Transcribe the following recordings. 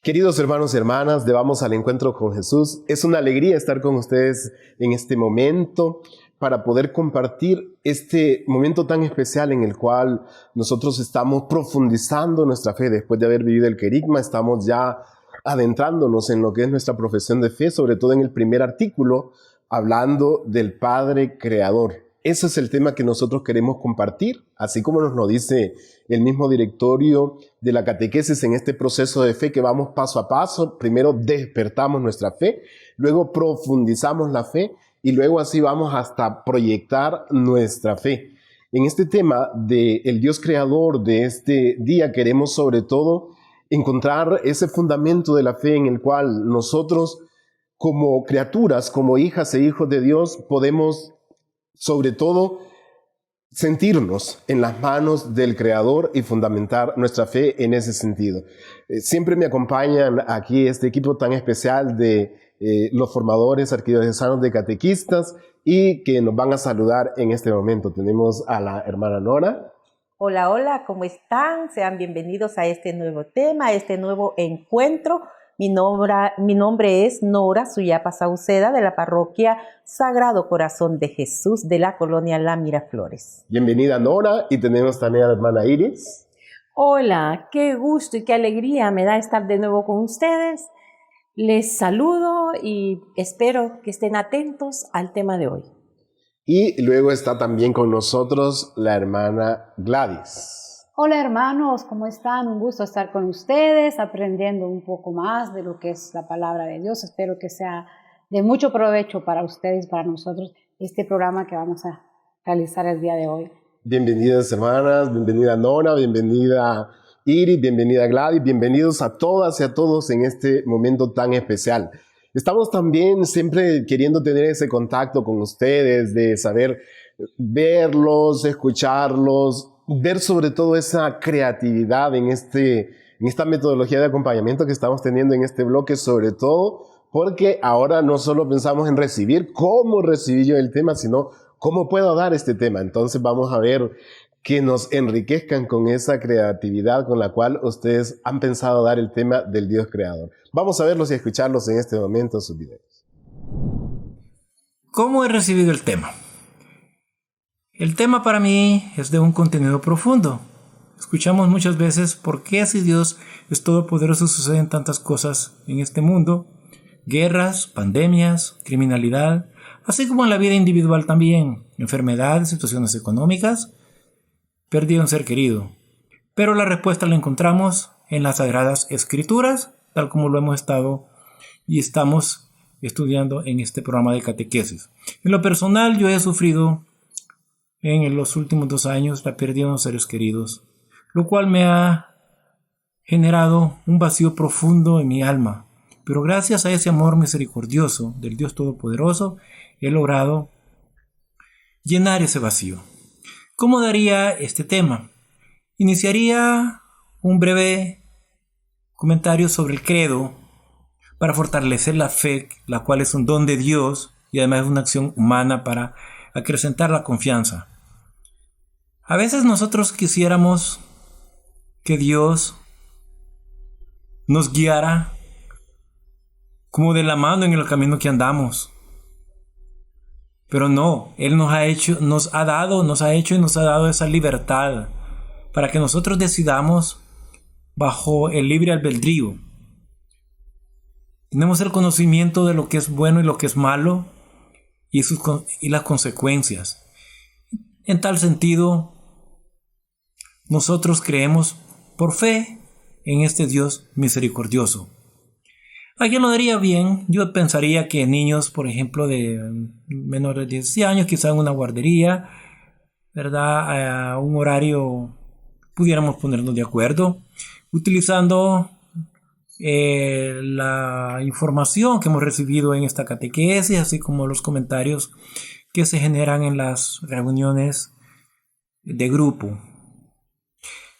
Queridos hermanos y hermanas, de Vamos al Encuentro con Jesús, es una alegría estar con ustedes en este momento para poder compartir este momento tan especial en el cual nosotros estamos profundizando nuestra fe. Después de haber vivido el querigma, estamos ya adentrándonos en lo que es nuestra profesión de fe, sobre todo en el primer artículo, hablando del Padre Creador. Ese es el tema que nosotros queremos compartir, así como nos lo dice el mismo directorio de la catequesis en este proceso de fe que vamos paso a paso. Primero despertamos nuestra fe, luego profundizamos la fe y luego así vamos hasta proyectar nuestra fe. En este tema del Dios creador de este día queremos sobre todo encontrar ese fundamento de la fe en el cual nosotros como criaturas, como hijas e hijos de Dios podemos sobre todo sentirnos en las manos del Creador y fundamentar nuestra fe en ese sentido. Siempre me acompañan aquí este equipo tan especial de los formadores arquidiocesanos de catequistas y que nos van a saludar en este momento. Tenemos a la hermana Nora. Hola, hola, ¿cómo están? Sean bienvenidos a este nuevo tema, a este nuevo encuentro. Mi nombre es Nora Suyapa Sauceda, de la parroquia Sagrado Corazón de Jesús de la colonia La Miraflores. Bienvenida, Nora, y tenemos también a la hermana Iris. Hola, qué gusto y qué alegría me da estar de nuevo con ustedes. Les saludo y espero que estén atentos al tema de hoy. Y luego está también con nosotros la hermana Gladys. Hola hermanos, ¿cómo están? Un gusto estar con ustedes, aprendiendo un poco más de lo que es la palabra de Dios. Espero que sea de mucho provecho para ustedes, para nosotros, este programa que vamos a realizar el día de hoy. Bienvenidas hermanas, bienvenida Nora, bienvenida Iris, bienvenida Gladys, bienvenidos a todas y a todos en este momento tan especial. Estamos también siempre queriendo tener ese contacto con ustedes, de saber verlos, escucharlos, ver sobre todo esa creatividad en esta metodología de acompañamiento que estamos teniendo en este bloque, sobre todo porque ahora no solo pensamos en recibir, cómo recibí yo el tema, sino cómo puedo dar este tema. Entonces vamos a ver que nos enriquezcan con esa creatividad con la cual ustedes han pensado dar el tema del Dios creador. Vamos a verlos y a escucharlos en este momento en sus videos. ¿Cómo he recibido el tema? El tema para mí es de un contenido profundo. Escuchamos muchas veces por qué si Dios es todopoderoso suceden tantas cosas en este mundo, guerras, pandemias, criminalidad, así como en la vida individual también, enfermedades, situaciones económicas, pérdida de un ser querido. Pero la respuesta la encontramos en las Sagradas Escrituras, tal como lo hemos estado y estamos estudiando en este programa de catequesis. En lo personal, yo he sufrido en los últimos 2 años la pérdida de unos seres queridos, lo cual me ha generado un vacío profundo en mi alma. Pero gracias a ese amor misericordioso del Dios Todopoderoso, he logrado llenar ese vacío. ¿Cómo daría este tema? Iniciaría un breve comentario sobre el credo para fortalecer la fe, la cual es un don de Dios y además es una acción humana para acrecentar la confianza. A veces nosotros quisiéramos que Dios nos guiara como de la mano en el camino que andamos. Pero no, Él nos ha hecho y nos ha dado esa libertad para que nosotros decidamos bajo el libre albedrío. Tenemos el conocimiento de lo que es bueno y lo que es malo y las consecuencias. En tal sentido, nosotros creemos por fe en este Dios misericordioso. ¿A quién lo daría bien? Yo pensaría que niños, por ejemplo, de menores de 10 años, quizá en una guardería, ¿verdad? A un horario pudiéramos ponernos de acuerdo, utilizando la información que hemos recibido en esta catequesis, así como los comentarios que se generan en las reuniones de grupo.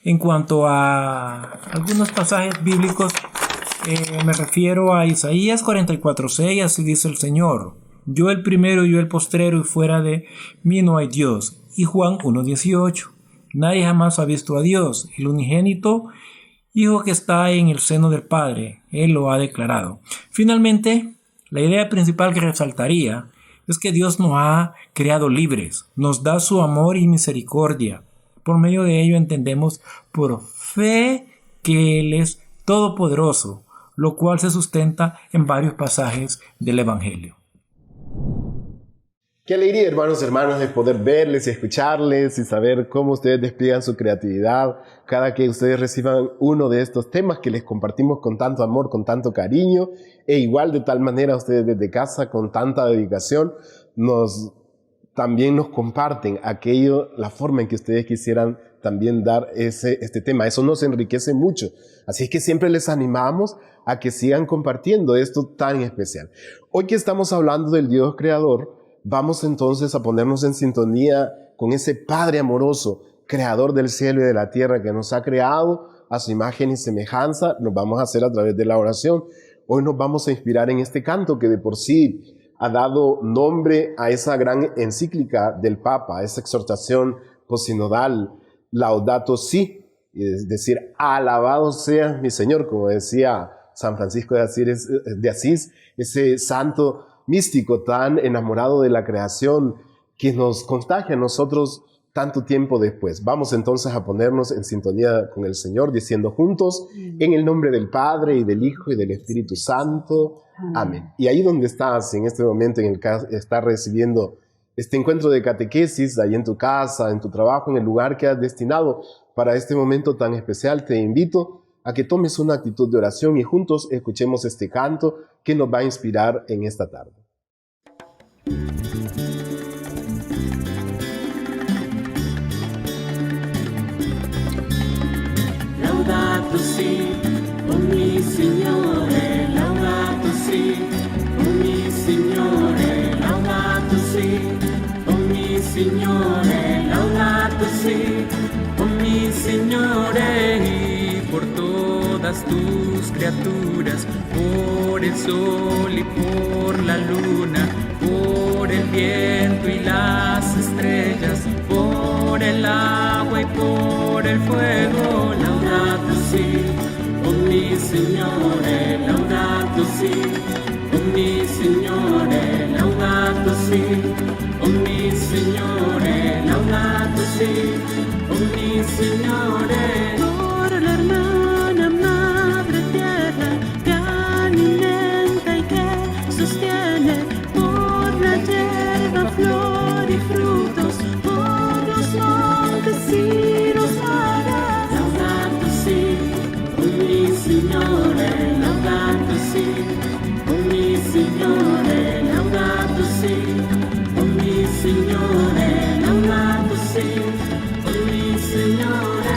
En cuanto a algunos pasajes bíblicos, me refiero a Isaías 44:6, así dice el Señor: yo el primero, yo el postrero, y fuera de mí no hay Dios. Y Juan 1:18, nadie jamás ha visto a Dios, el unigénito, Hijo que está en el seno del Padre, Él lo ha declarado. Finalmente, la idea principal que resaltaría es que Dios nos ha creado libres, nos da su amor y misericordia. Por medio de ello entendemos por fe que Él es todopoderoso, lo cual se sustenta en varios pasajes del Evangelio. Qué alegría, hermanos y hermanas, de poder verles y escucharles y saber cómo ustedes despliegan su creatividad cada que ustedes reciban uno de estos temas que les compartimos con tanto amor, con tanto cariño, e igual de tal manera ustedes desde casa con tanta dedicación también nos comparten la forma en que ustedes quisieran también dar este tema. Eso nos enriquece mucho. Así es que siempre les animamos a que sigan compartiendo esto tan especial. Hoy que estamos hablando del Dios creador, vamos entonces a ponernos en sintonía con ese Padre amoroso, creador del cielo y de la tierra, que nos ha creado a su imagen y semejanza. Lo vamos a hacer a través de la oración. Hoy nos vamos a inspirar en este canto que de por sí ha dado nombre a esa gran encíclica del Papa, a esa exhortación posinodal, Laudato Si, es decir, alabado seas mi Señor, como decía San Francisco de Asís, ese santo místico tan enamorado de la creación que nos contagia a nosotros tanto tiempo después. Vamos entonces a ponernos en sintonía con el Señor, diciendo juntos, en el nombre del Padre, y del Hijo, y del Espíritu Santo. Amén. Y ahí donde estás, en este momento en el que estás recibiendo este encuentro de catequesis, ahí en tu casa, en tu trabajo, en el lugar que has destinado para este momento tan especial, te invito a que tomes una actitud de oración y juntos escuchemos este canto que nos va a inspirar en esta tarde. Laudato si, oh mi Signore, laudato si, oh mi Signore, laudato si, oh mi Signore, laudato si, oh mi Signore. Por todas tus criaturas, por el sol y por la luna, por el viento y las estrellas, por el agua y por el fuego. Laudato si, oh mi Signore, laudato si, oh mi Signore, laudato si, oh mi Signore, laudato si, oh mi Signore. La hermana madre tierra que alimenta y que sostiene, por la hierba, flor y frutos, por los montes y los mares. Laudato si, oh mi Signore, laudato si, oh mi Signore, laudato si, oh mi Signore, laudato si, oh mi Signore.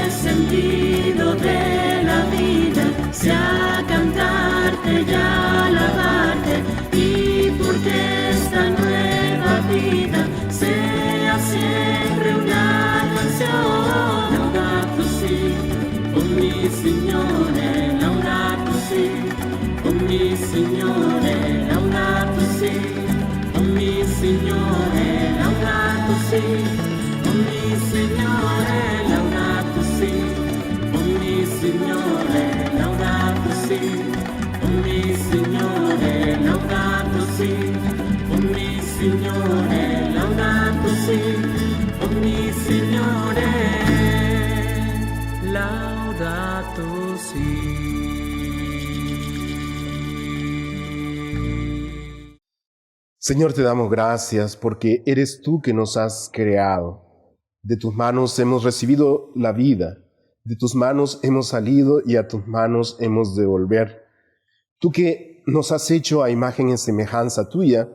Sentido de la vida sea cantarte y alabarte, y porque esta nueva vida sea siempre una canción. Laudato si, oh mi Signore, laudato si, oh mi Signore, laudato si, oh mi Signore, laudato si, oh mi Signore, laudato si, oh mi Signore, laudato si, oh mi Signore, laudato si, oh mi Signore, laudato si, oh mi Signore, laudato si. Señor, te damos gracias porque eres tú que nos has creado. De tus manos hemos recibido la vida, de tus manos hemos salido y a tus manos hemos de volver. Tú que nos has hecho a imagen y semejanza tuya,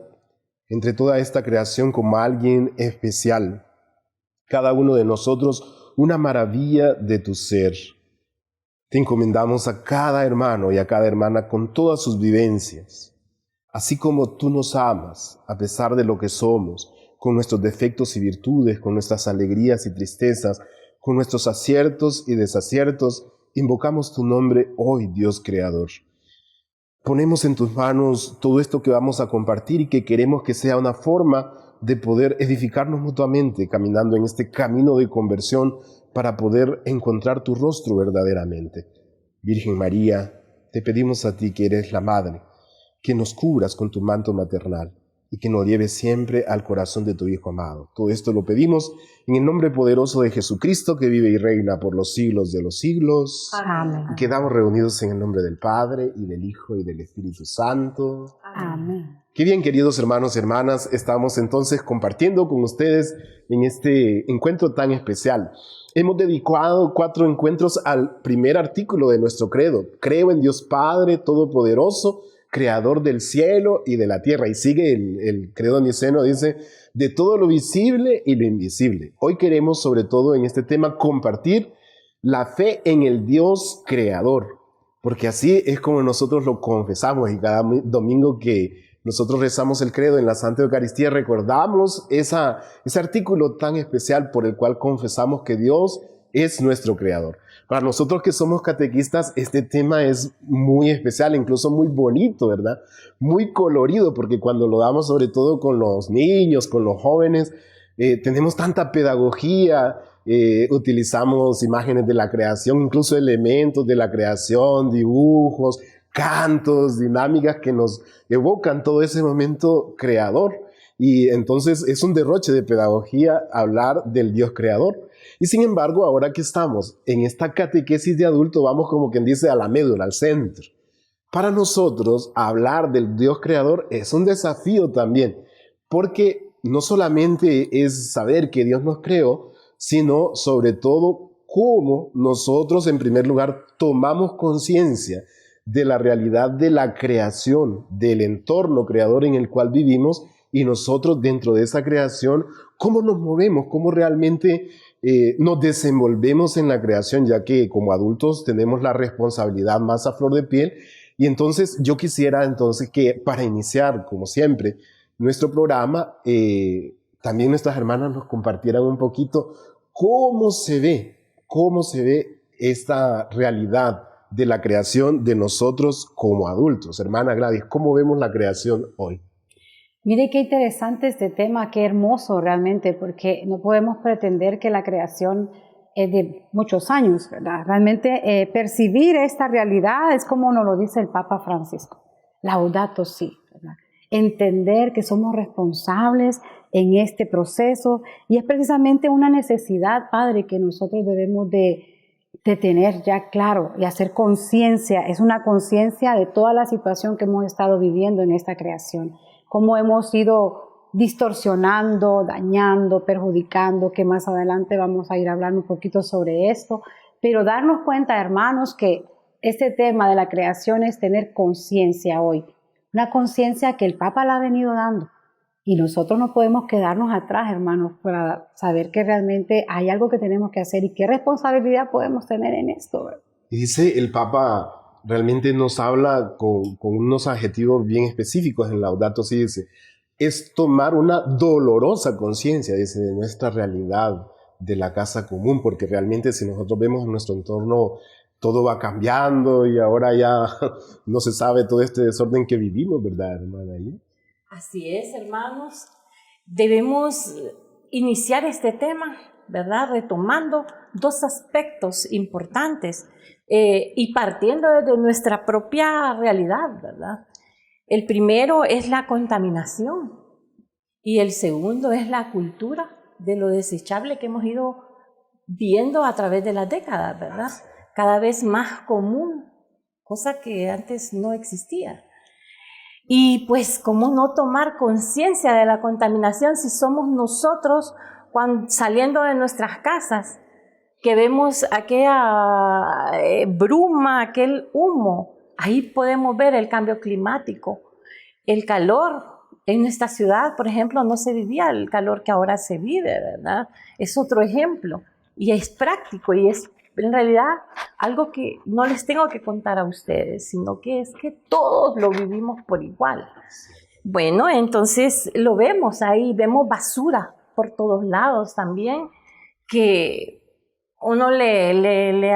entre toda esta creación como alguien especial, cada uno de nosotros una maravilla de tu ser. Te encomendamos a cada hermano y a cada hermana con todas sus vivencias. Así como tú nos amas, a pesar de lo que somos, con nuestros defectos y virtudes, con nuestras alegrías y tristezas, con nuestros aciertos y desaciertos, invocamos tu nombre hoy, Dios Creador. Ponemos en tus manos todo esto que vamos a compartir y que queremos que sea una forma de poder edificarnos mutuamente, caminando en este camino de conversión para poder encontrar tu rostro verdaderamente. Virgen María, te pedimos a ti que eres la Madre, que nos cubras con tu manto maternal y que nos lleves siempre al corazón de tu Hijo amado. Todo esto lo pedimos en el nombre poderoso de Jesucristo, que vive y reina por los siglos de los siglos. Amén. Y quedamos reunidos en el nombre del Padre, y del Hijo, y del Espíritu Santo. Amén. Qué bien, queridos hermanos y hermanas, estamos entonces compartiendo con ustedes en este encuentro tan especial. Hemos dedicado 4 encuentros al primer artículo de nuestro credo. Creo en Dios Padre Todopoderoso, Creador del cielo y de la tierra. Y sigue el credo niceno, dice, de todo lo visible y lo invisible. Hoy queremos, sobre todo en este tema, compartir la fe en el Dios Creador, porque así es como nosotros lo confesamos, y cada domingo que nosotros rezamos el credo en la Santa Eucaristía recordamos ese artículo tan especial por el cual confesamos que Dios es nuestro Creador. Para nosotros que somos catequistas, este tema es muy especial, incluso muy bonito, ¿verdad? Muy colorido, porque cuando lo damos sobre todo con los niños, con los jóvenes, tenemos tanta pedagogía, utilizamos imágenes de la creación, incluso elementos de la creación, dibujos, cantos, dinámicas que nos evocan todo ese momento creador. Y entonces es un derroche de pedagogía hablar del Dios creador. Y sin embargo, ahora que estamos en esta catequesis de adulto, vamos como quien dice a la médula, al centro. Para nosotros, hablar del Dios creador es un desafío también, porque no solamente es saber que Dios nos creó, sino sobre todo cómo nosotros en primer lugar tomamos conciencia de la realidad de la creación, del entorno creador en el cual vivimos, y nosotros dentro de esa creación, cómo nos movemos, cómo realmente nos desenvolvemos en la creación, ya que como adultos tenemos la responsabilidad más a flor de piel. Y entonces yo quisiera entonces que para iniciar, como siempre, nuestro programa, también nuestras hermanas nos compartieran un poquito cómo se ve esta realidad de la creación de nosotros como adultos. Hermana Gladys, ¿cómo vemos la creación hoy? Mire qué interesante este tema, qué hermoso realmente, porque no podemos pretender que la creación es de muchos años, ¿verdad? Realmente percibir esta realidad es como nos lo dice el Papa Francisco, Laudato Si, ¿verdad? Entender que somos responsables en este proceso, y es precisamente una necesidad, Padre, que nosotros debemos de tener ya claro y hacer conciencia. Es una conciencia de toda la situación que hemos estado viviendo en esta creación, cómo hemos ido distorsionando, dañando, perjudicando, que más adelante vamos a ir hablando un poquito sobre esto, pero darnos cuenta, hermanos, que este tema de la creación es tener conciencia hoy, una conciencia que el Papa la ha venido dando, y nosotros no podemos quedarnos atrás, hermanos, para saber que realmente hay algo que tenemos que hacer y qué responsabilidad podemos tener en esto, ¿verdad? Y dice el Papa, realmente nos habla con unos adjetivos bien específicos en Laudato Si, dice, es tomar una dolorosa conciencia, dice, de nuestra realidad, de la casa común, porque realmente si nosotros vemos en nuestro entorno, todo va cambiando y ahora ya no se sabe todo este desorden que vivimos, ¿verdad, hermana? Así es, hermanos. Debemos iniciar este tema, ¿verdad? Retomando 2 aspectos importantes y partiendo de nuestra propia realidad, ¿verdad? El primero es la contaminación y el segundo es la cultura de lo desechable que hemos ido viendo a través de las décadas, ¿verdad? Cada vez más común, cosa que antes no existía. Y pues, ¿cómo no tomar conciencia de la contaminación si somos nosotros saliendo de nuestras casas, que vemos aquella bruma, aquel humo? Ahí podemos ver el cambio climático, el calor. En esta ciudad, por ejemplo, no se vivía el calor que ahora se vive, ¿verdad? Es otro ejemplo y es práctico y es en realidad algo que no les tengo que contar a ustedes, sino que es que todos lo vivimos por igual. Bueno, entonces lo vemos ahí, vemos basura por todos lados también, que uno le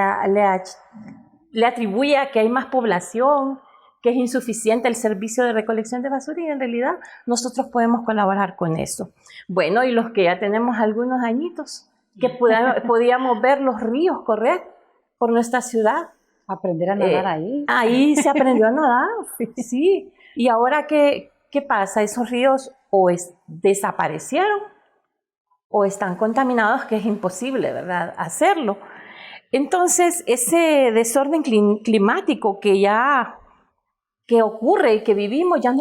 atribuye a que hay más población, que es insuficiente el servicio de recolección de basura y en realidad nosotros podemos colaborar con eso. Bueno, y los que ya tenemos algunos añitos, que podíamos ver los ríos correr por nuestra ciudad. Aprender a nadar ahí. Ahí se aprendió a nadar, sí. Y ahora, ¿qué pasa? Esos ríos o desaparecieron o están contaminados, que es imposible, ¿verdad?, hacerlo. Entonces, ese desorden climático que ocurre y que vivimos, ya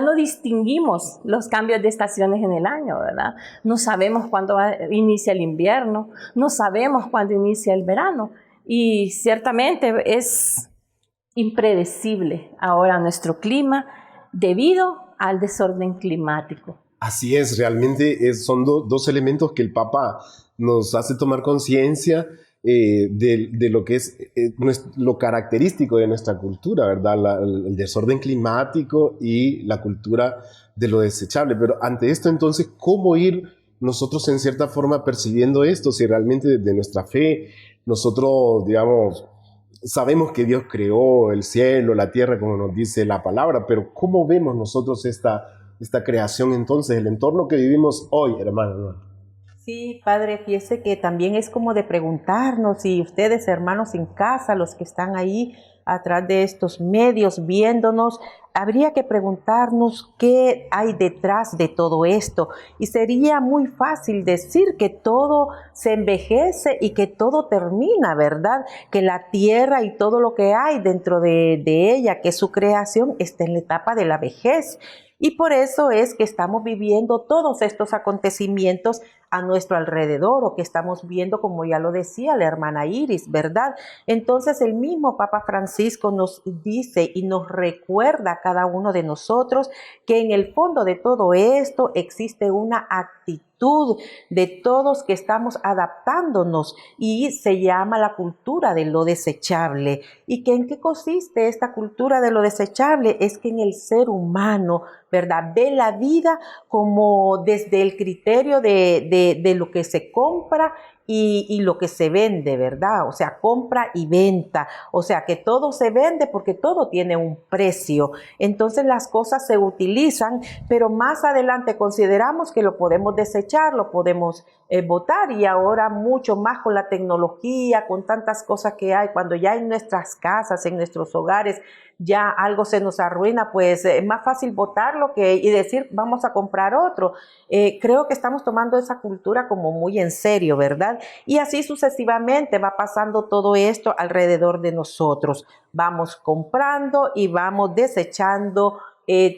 no distinguimos los cambios de estaciones en el año, ¿verdad? No sabemos cuándo inicia el invierno, no sabemos cuándo inicia el verano, y ciertamente es impredecible ahora nuestro clima debido al desorden climático. Así es, realmente son dos elementos que el Papa nos hace tomar conciencia de lo que es lo característico de nuestra cultura, ¿verdad? El desorden climático y la cultura de lo desechable. Pero ante esto, entonces, ¿cómo ir nosotros en cierta forma percibiendo esto? Si realmente desde nuestra fe nosotros, digamos, sabemos que Dios creó el cielo, la tierra, como nos dice la palabra, pero ¿cómo vemos nosotros esta creación entonces, el entorno que vivimos hoy, hermano? Sí, padre, fíjese que también es como de preguntarnos, y ustedes, hermanos en casa, los que están ahí atrás de estos medios viéndonos, habría que preguntarnos qué hay detrás de todo esto. Y sería muy fácil decir que todo se envejece y que todo termina, ¿verdad? Que la tierra y todo lo que hay dentro de ella, que es su creación, está en la etapa de la vejez. Y por eso es que estamos viviendo todos estos acontecimientos a nuestro alrededor, o que estamos viendo, como ya lo decía la hermana Iris, ¿verdad? Entonces el mismo Papa Francisco nos dice y nos recuerda a cada uno de nosotros que en el fondo de todo esto existe una actitud de todos que estamos adaptándonos, y se llama la cultura de lo desechable. ¿Y que en qué consiste esta cultura de lo desechable? Es que en el ser humano, ¿verdad?, ve la vida como desde el criterio de lo que se compra y lo que se vende, ¿verdad? O sea, compra y venta. O sea, que todo se vende porque todo tiene un precio. Entonces las cosas se utilizan, pero más adelante consideramos que lo podemos desechar, lo podemos botar, y ahora mucho más con la tecnología, con tantas cosas que hay, cuando ya en nuestras casas, en nuestros hogares, ya algo se nos arruina, pues es más fácil botarlo y decir vamos a comprar otro. Creo que estamos tomando esa cultura como muy en serio, ¿verdad? Y así sucesivamente va pasando todo esto alrededor de nosotros. Vamos comprando y vamos desechando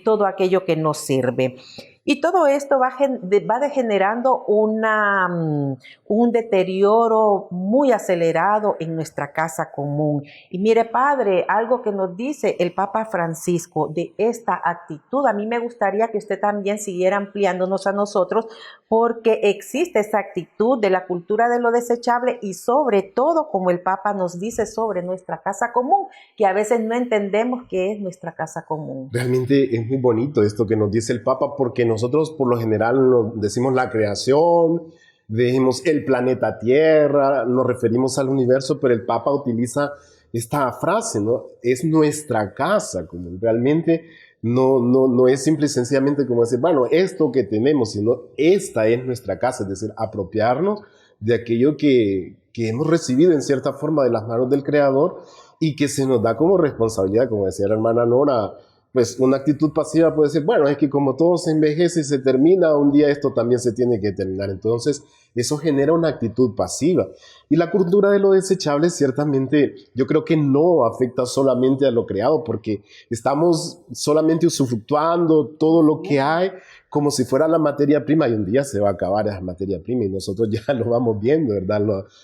todo aquello que nos sirve. Y todo esto va degenerando un deterioro muy acelerado en nuestra casa común. Y mire, padre, algo que nos dice el Papa Francisco de esta actitud, a mí me gustaría que usted también siguiera ampliándonos a nosotros, porque existe esa actitud de la cultura de lo desechable, y sobre todo, como el Papa nos dice, sobre nuestra casa común, que a veces no entendemos qué es nuestra casa común. Realmente es muy bonito esto que nos dice el Papa, porque nosotros por lo general nos decimos la creación, decimos el planeta Tierra, nos referimos al universo, pero el Papa utiliza esta frase, ¿no? Es nuestra casa común. Realmente no es simple y sencillamente como decir, bueno, esto que tenemos, sino esta es nuestra casa, es decir, apropiarnos de aquello que hemos recibido en cierta forma de las manos del Creador, y que se nos da como responsabilidad, como decía la hermana Nora. Pues una actitud pasiva puede ser, bueno, es que como todo se envejece y se termina, un día esto también se tiene que terminar. Entonces, eso genera una actitud pasiva. Y la cultura de lo desechable, ciertamente, yo creo que no afecta solamente a lo creado, porque estamos solamente usufructuando todo lo que hay como si fuera la materia prima, y un día se va a acabar esa materia prima, y nosotros ya lo vamos viendo, ¿verdad?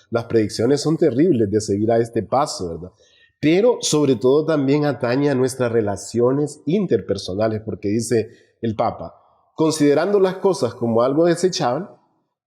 Las predicciones son terribles de seguir a este paso, ¿verdad? Pero sobre todo también atañe a nuestras relaciones interpersonales, porque dice el Papa, considerando las cosas como algo desechable,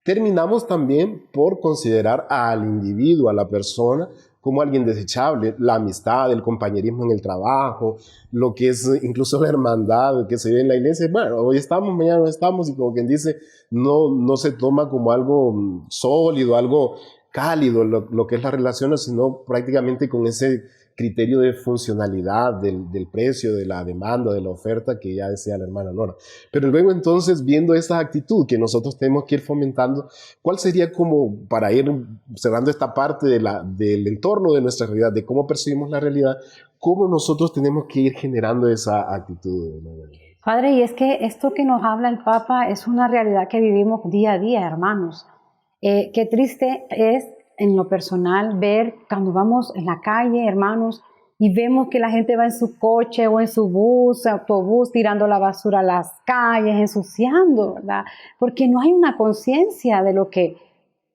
terminamos también por considerar al individuo, a la persona, como alguien desechable. La amistad, el compañerismo en el trabajo, lo que es incluso la hermandad que se ve en la iglesia. Bueno, hoy estamos, mañana no estamos, y como quien dice, no se toma como algo sólido, algo cálido lo que es la relación, sino prácticamente con ese criterio de funcionalidad del precio, de la demanda, de la oferta que ya decía la hermana Nora. Pero luego entonces, viendo esa actitud que nosotros tenemos que ir fomentando, ¿cuál sería como, para ir cerrando esta parte del entorno de nuestra realidad, de cómo percibimos la realidad, cómo nosotros tenemos que ir generando esa actitud? Padre, y es que esto que nos habla el Papa es una realidad que vivimos día a día, hermanos. Qué triste es en lo personal ver cuando vamos en la calle, hermanos, y vemos que la gente va en su coche o en su bus, autobús, tirando la basura a las calles, ensuciando, ¿verdad? Porque no hay una conciencia de lo que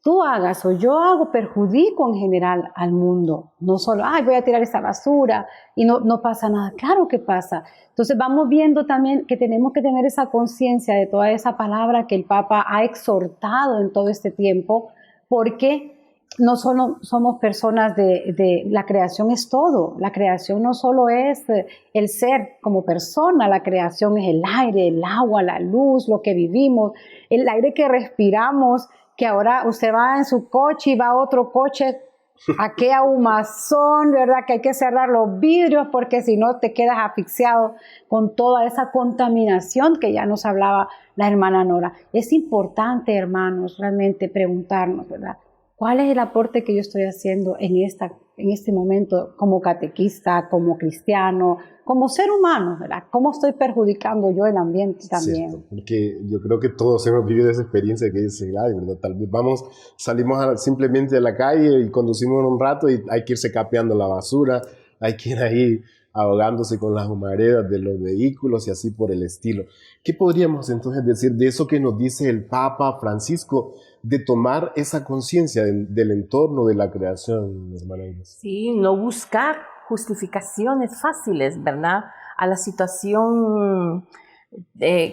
tú hagas o yo hago, perjudico en general al mundo. No solo, ay, voy a tirar esa basura y no pasa nada. Claro que pasa. Entonces vamos viendo también que tenemos que tener esa conciencia de toda esa palabra que el Papa ha exhortado en todo este tiempo, porque no solo somos personas la creación es todo. La creación no solo es el ser como persona, la creación es el aire, el agua, la luz, lo que vivimos, el aire que respiramos, que ahora usted va en su coche y va a otro coche, a qué ahumazón, ¿verdad? Que hay que cerrar los vidrios porque si no te quedas asfixiado con toda esa contaminación que ya nos hablaba la hermana Nora. Es importante, hermanos, realmente preguntarnos, ¿verdad? ¿Cuál es el aporte que yo estoy haciendo en este momento como catequista, como cristiano, como ser humano, ¿verdad? ¿Cómo estoy perjudicando yo el ambiente también? Cierto, porque yo creo que todos hemos vivido esa experiencia que dice Gladys, ¿verdad? Tal vez salimos simplemente a la calle y conducimos un rato y hay que irse capeando la basura, hay que ir ahí ahogándose con las humaredas de los vehículos y así por el estilo. ¿Qué podríamos entonces decir de eso que nos dice el Papa Francisco, de tomar esa conciencia del entorno de la creación, hermana Inés? Sí, no buscar justificaciones fáciles, ¿verdad? A la situación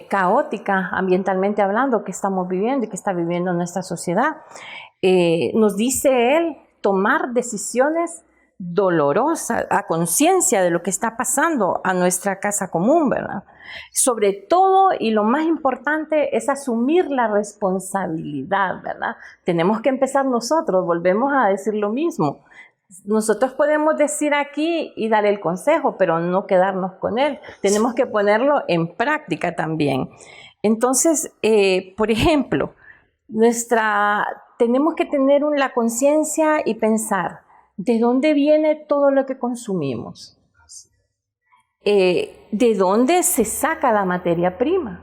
caótica, ambientalmente hablando, que estamos viviendo y que está viviendo nuestra sociedad. Nos dice él tomar decisiones dolorosas, a conciencia de lo que está pasando a nuestra casa común, ¿verdad? Sobre todo, y lo más importante, es asumir la responsabilidad, ¿verdad? Tenemos que empezar nosotros, volvemos a decir lo mismo. Nosotros podemos decir aquí y dar el consejo, pero no quedarnos con él. Tenemos que ponerlo en práctica también. Entonces, por ejemplo, tenemos que tener la conciencia y pensar, ¿de dónde viene todo lo que consumimos? ¿De dónde se saca la materia prima?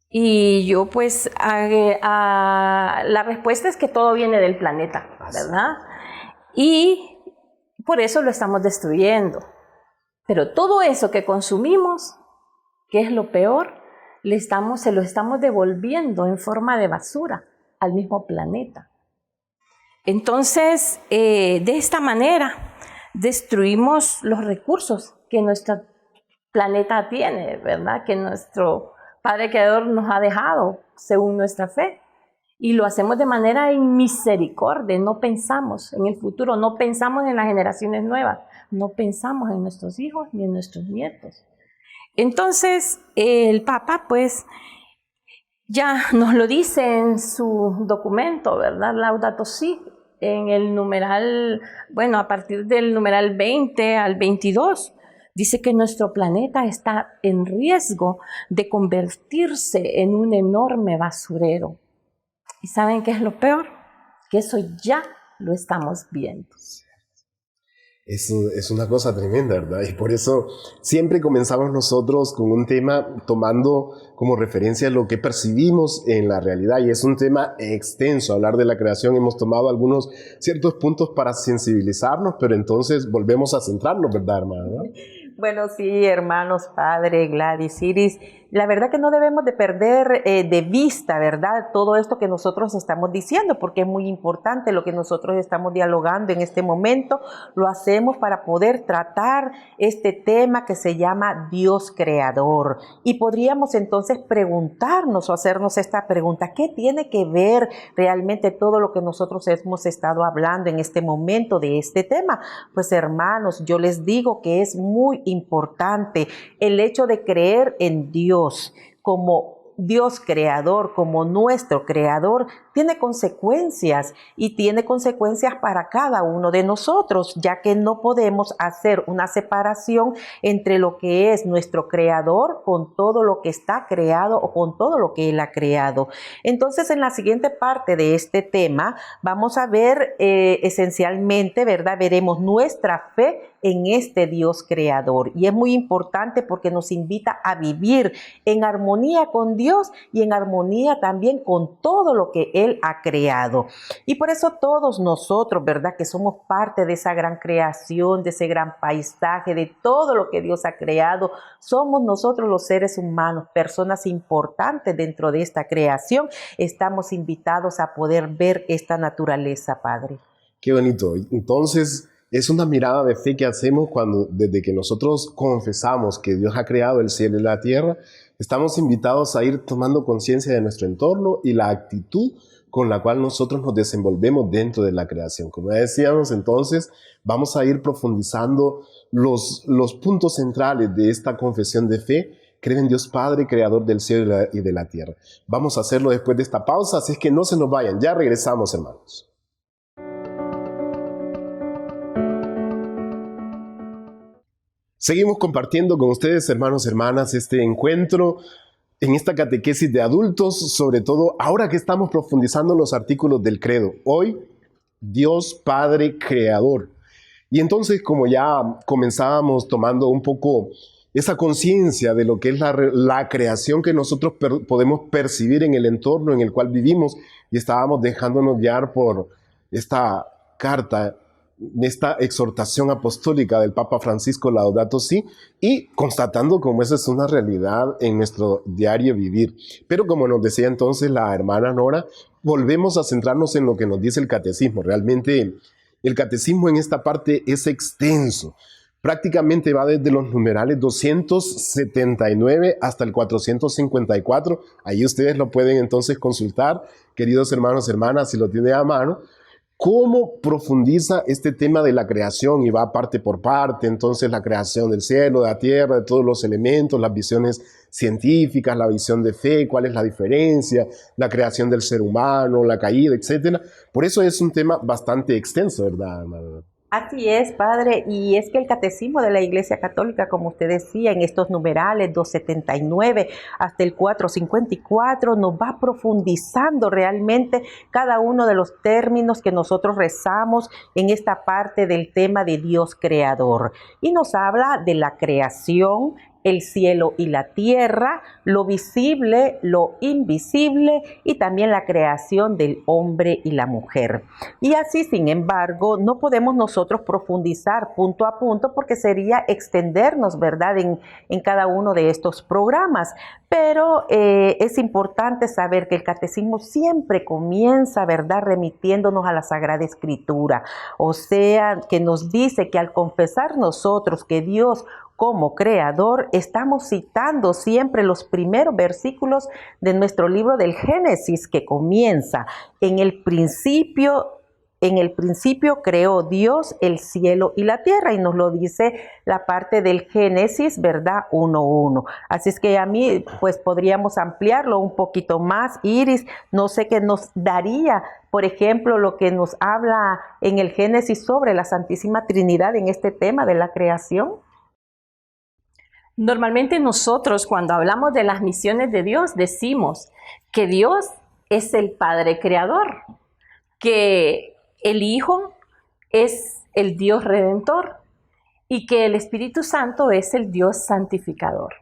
Y yo pues, la respuesta es que todo viene del planeta, ¿verdad? Y por eso lo estamos destruyendo. Pero todo eso que consumimos, que es lo peor, se lo estamos devolviendo en forma de basura al mismo planeta. Entonces, de esta manera, destruimos los recursos que nuestro planeta tiene, ¿verdad? Que nuestro Padre Creador nos ha dejado, según nuestra fe. Y lo hacemos de manera inmisericordia, no pensamos en el futuro, no pensamos en las generaciones nuevas, no pensamos en nuestros hijos ni en nuestros nietos. Entonces, el Papa, pues, ya nos lo dice en su documento, ¿verdad? Laudato Si, en el numeral, bueno, a partir del numeral 20 al 22, dice que nuestro planeta está en riesgo de convertirse en un enorme basurero. ¿Y saben qué es lo peor? Que eso ya lo estamos viendo. Eso es una cosa tremenda, ¿verdad? Y por eso siempre comenzamos nosotros con un tema tomando como referencia lo que percibimos en la realidad. Y es un tema extenso. Hablar de la creación, hemos tomado algunos ciertos puntos para sensibilizarnos, pero entonces volvemos a centrarnos, ¿verdad, hermana? Bueno, sí, hermanos, Padre, Gladys, Iris, la verdad que no debemos de perder de vista, ¿verdad? Todo esto que nosotros estamos diciendo, porque es muy importante lo que nosotros estamos dialogando en este momento. Lo hacemos para poder tratar este tema que se llama Dios Creador. Y podríamos entonces preguntarnos o hacernos esta pregunta, ¿qué tiene que ver realmente todo lo que nosotros hemos estado hablando en este momento de este tema? Pues, hermanos, yo les digo que es muy importante el hecho de creer en Dios como Dios creador, como nuestro creador, tiene consecuencias y tiene consecuencias para cada uno de nosotros, ya que no podemos hacer una separación entre lo que es nuestro creador con todo lo que está creado o con todo lo que Él ha creado. Entonces, en la siguiente parte de este tema, vamos a ver esencialmente, ¿verdad? Veremos nuestra fe en este Dios creador. Y es muy importante porque nos invita a vivir en armonía con Dios y en armonía también con todo lo que Él ha creado. Y por eso todos nosotros, ¿verdad? Que somos parte de esa gran creación, de ese gran paisaje, de todo lo que Dios ha creado, somos nosotros los seres humanos, personas importantes dentro de esta creación. Estamos invitados a poder ver esta naturaleza, Padre. Qué bonito. Entonces, es una mirada de fe que hacemos desde que nosotros confesamos que Dios ha creado el cielo y la tierra, estamos invitados a ir tomando conciencia de nuestro entorno y la actitud con la cual nosotros nos desenvolvemos dentro de la creación. Como ya decíamos, entonces, vamos a ir profundizando los puntos centrales de esta confesión de fe. Creo en Dios Padre, creador del cielo y de la tierra. Vamos a hacerlo después de esta pausa, así es que no se nos vayan. Ya regresamos, hermanos. Seguimos compartiendo con ustedes, hermanos y hermanas, este encuentro en esta catequesis de adultos, sobre todo ahora que estamos profundizando en los artículos del credo. Hoy, Dios Padre Creador. Y entonces, como ya comenzábamos tomando un poco esa conciencia de lo que es la creación que nosotros podemos percibir en el entorno en el cual vivimos, y estábamos dejándonos guiar por esta carta, esta exhortación apostólica del Papa Francisco, Laudato Si, y constatando cómo esa es una realidad en nuestro diario vivir. Pero como nos decía entonces la hermana Nora, volvemos a centrarnos en lo que nos dice el catecismo. Realmente el catecismo en esta parte es extenso. Prácticamente va desde los numerales 279 hasta el 454. Ahí ustedes lo pueden entonces consultar, queridos hermanos y hermanas, si lo tienen a mano. ¿Cómo profundiza este tema de la creación? Y va parte por parte, entonces la creación del cielo, de la tierra, de todos los elementos, las visiones científicas, la visión de fe, cuál es la diferencia, la creación del ser humano, la caída, etc. Por eso es un tema bastante extenso, ¿verdad, hermano? Así es, Padre, y es que el Catecismo de la Iglesia Católica, como usted decía, en estos numerales 279 hasta el 454, nos va profundizando realmente cada uno de los términos que nosotros rezamos en esta parte del tema de Dios Creador. Y nos habla de la creación, el cielo y la tierra, lo visible, lo invisible y también la creación del hombre y la mujer. Y así, sin embargo, no podemos nosotros profundizar punto a punto porque sería extendernos, ¿verdad?, en cada uno de estos programas. Pero es importante saber que el catecismo siempre comienza, ¿verdad?, remitiéndonos a la Sagrada Escritura. O sea, que nos dice que al confesar nosotros que Dios como creador, estamos citando siempre los primeros versículos de nuestro libro del Génesis, que comienza: en el principio creó Dios el cielo y la tierra, y nos lo dice la parte del Génesis, ¿verdad? 1:1. Así es que a mí, pues podríamos ampliarlo un poquito más, Iris. No sé qué nos daría, por ejemplo, lo que nos habla en el Génesis sobre la Santísima Trinidad en este tema de la creación. Normalmente nosotros, cuando hablamos de las misiones de Dios, decimos que Dios es el Padre Creador, que el Hijo es el Dios Redentor y que el Espíritu Santo es el Dios Santificador.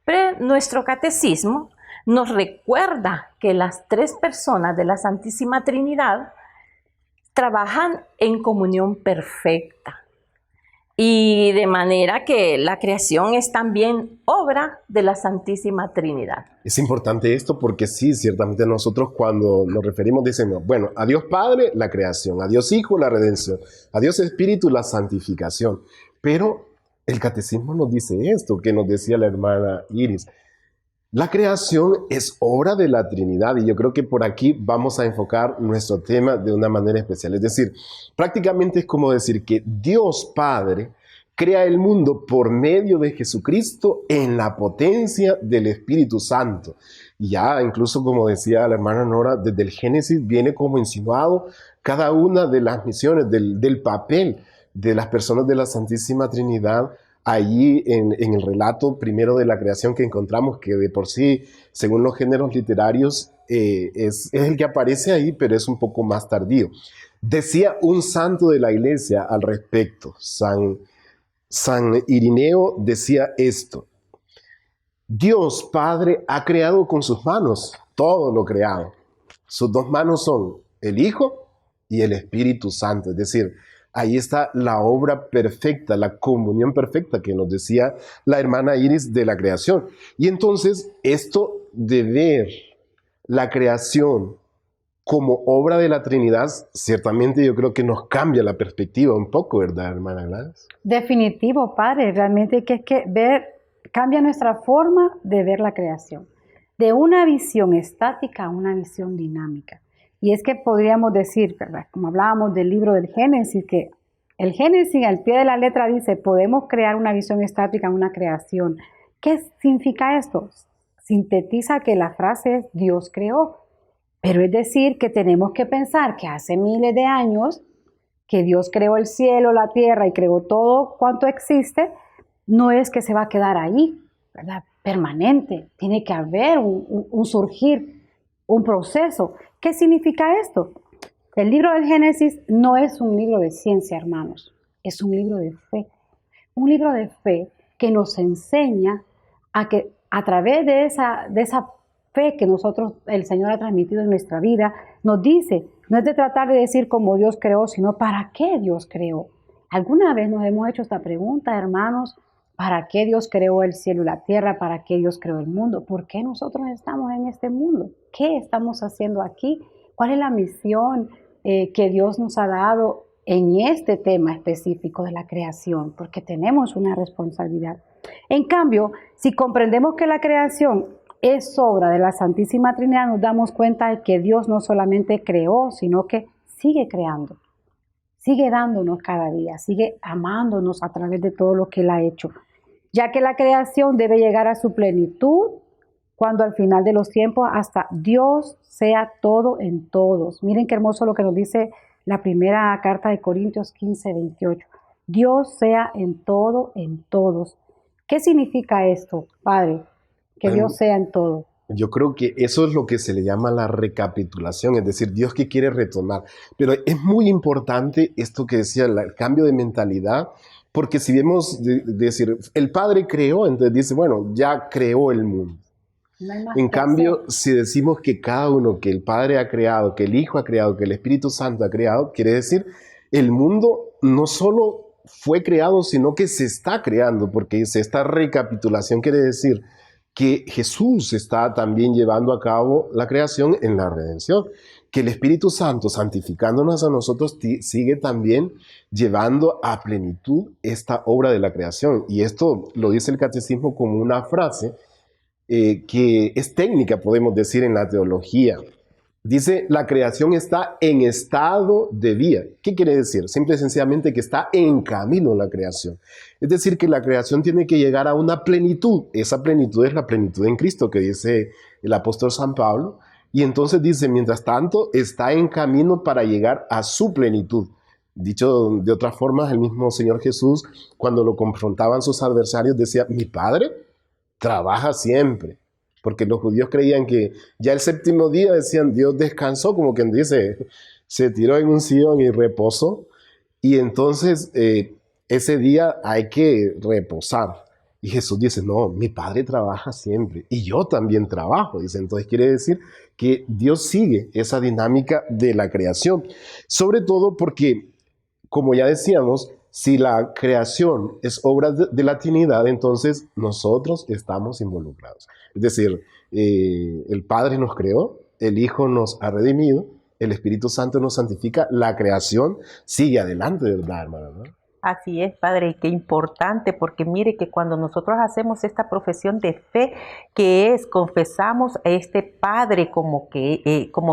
Pero nuestro catecismo nos recuerda que las tres personas de la Santísima Trinidad trabajan en comunión perfecta. Y de manera que la creación es también obra de la Santísima Trinidad. Es importante esto porque sí, ciertamente nosotros cuando nos referimos decimos, bueno, a Dios Padre la creación, a Dios Hijo la redención, a Dios Espíritu la santificación. Pero el catecismo nos dice esto que nos decía la hermana Iris. La creación es obra de la Trinidad, y yo creo que por aquí vamos a enfocar nuestro tema de una manera especial. Es decir, prácticamente es como decir que Dios Padre crea el mundo por medio de Jesucristo en la potencia del Espíritu Santo. Y ya incluso, como decía la hermana Nora, desde el Génesis viene como insinuado cada una de las misiones, del papel de las personas de la Santísima Trinidad, allí en el relato primero de la creación que encontramos, que de por sí, según los géneros literarios, es el que aparece ahí, pero es un poco más tardío. Decía un santo de la Iglesia al respecto, San Irineo decía esto: Dios Padre ha creado con sus manos todo lo creado. Sus dos manos son el Hijo y el Espíritu Santo. Es decir, ahí está la obra perfecta, la comunión perfecta que nos decía la hermana Iris de la creación. Y entonces esto de ver la creación como obra de la Trinidad, ciertamente yo creo que nos cambia la perspectiva un poco, ¿verdad, hermana Gladys? Definitivo, Padre, realmente que es que cambia nuestra forma de ver la creación, de una visión estática a una visión dinámica. Y es que podríamos decir, ¿verdad?, como hablábamos del libro del Génesis, que el Génesis al pie de la letra dice, podemos crear una visión estática en una creación. ¿Qué significa esto? Sintetiza que la frase es Dios creó. Pero es decir que tenemos que pensar que hace miles de años que Dios creó el cielo, la tierra y creó todo cuanto existe, no es que se va a quedar ahí, ¿verdad?, permanente. Tiene que haber un surgir, un proceso. ¿Qué significa esto? El libro del Génesis no es un libro de ciencia, hermanos, es un libro de fe. Un libro de fe que nos enseña a que a través de esa fe que el Señor ha transmitido en nuestra vida, nos dice, no es de tratar de decir cómo Dios creó, sino para qué Dios creó. ¿Alguna vez nos hemos hecho esta pregunta, hermanos? ¿Para qué Dios creó el cielo y la tierra? ¿Para qué Dios creó el mundo? ¿Por qué nosotros estamos en este mundo? ¿Qué estamos haciendo aquí? ¿Cuál es la misión que Dios nos ha dado en este tema específico de la creación? Porque tenemos una responsabilidad. En cambio, si comprendemos que la creación es obra de la Santísima Trinidad, nos damos cuenta de que Dios no solamente creó, sino que sigue creando, sigue dándonos cada día, sigue amándonos a través de todo lo que Él ha hecho, ya que la creación debe llegar a su plenitud cuando al final de los tiempos hasta Dios sea todo en todos. Miren qué hermoso lo que nos dice la primera carta de Corintios 15:28. Dios sea en todo en todos. ¿Qué significa esto, Padre? Que Dios sea en todo. Yo creo que eso es lo que se le llama la recapitulación, es decir, Dios que quiere retomar. Pero es muy importante esto que decía, el cambio de mentalidad, porque si vemos, decir, el Padre creó, entonces dice, bueno, ya creó el mundo. No hay más En que cambio, hacer. si decimos que cada uno, que el Padre ha creado, que el Hijo ha creado, que el Espíritu Santo ha creado, quiere decir, el mundo no solo fue creado, sino que se está creando, porque dice, esta recapitulación quiere decir que Jesús está también llevando a cabo la creación en la redención, que el Espíritu Santo, santificándonos a nosotros, sigue también llevando a plenitud esta obra de la creación. Y esto lo dice el Catecismo como una frase que es técnica, podemos decir, en la teología. Dice, la creación está en estado de vía. ¿Qué quiere decir? Simple y sencillamente que está en camino la creación. Es decir, que la creación tiene que llegar a una plenitud. Esa plenitud es la plenitud en Cristo, que dice el apóstol San Pablo. Y entonces dice, mientras tanto, está en camino para llegar a su plenitud. Dicho de otra forma, el mismo Señor Jesús, cuando lo confrontaban sus adversarios, decía, mi Padre trabaja siempre. Porque los judíos creían que ya el séptimo día, decían, Dios descansó, como quien dice, se tiró en un sillón y reposó. Y entonces ese día hay que reposar. Y Jesús dice, no, mi Padre trabaja siempre y yo también trabajo. Dice, entonces quiere decir que Dios sigue esa dinámica de la creación. Sobre todo porque, como ya decíamos, si la creación es obra de la Trinidad, entonces nosotros estamos involucrados. Es decir, el Padre nos creó, el Hijo nos ha redimido, el Espíritu Santo nos santifica, la creación sigue adelante, ¿verdad, hermano? ¿No? Así es, Padre, y qué importante, porque mire que cuando nosotros hacemos esta profesión de fe, que es confesamos a este Padre como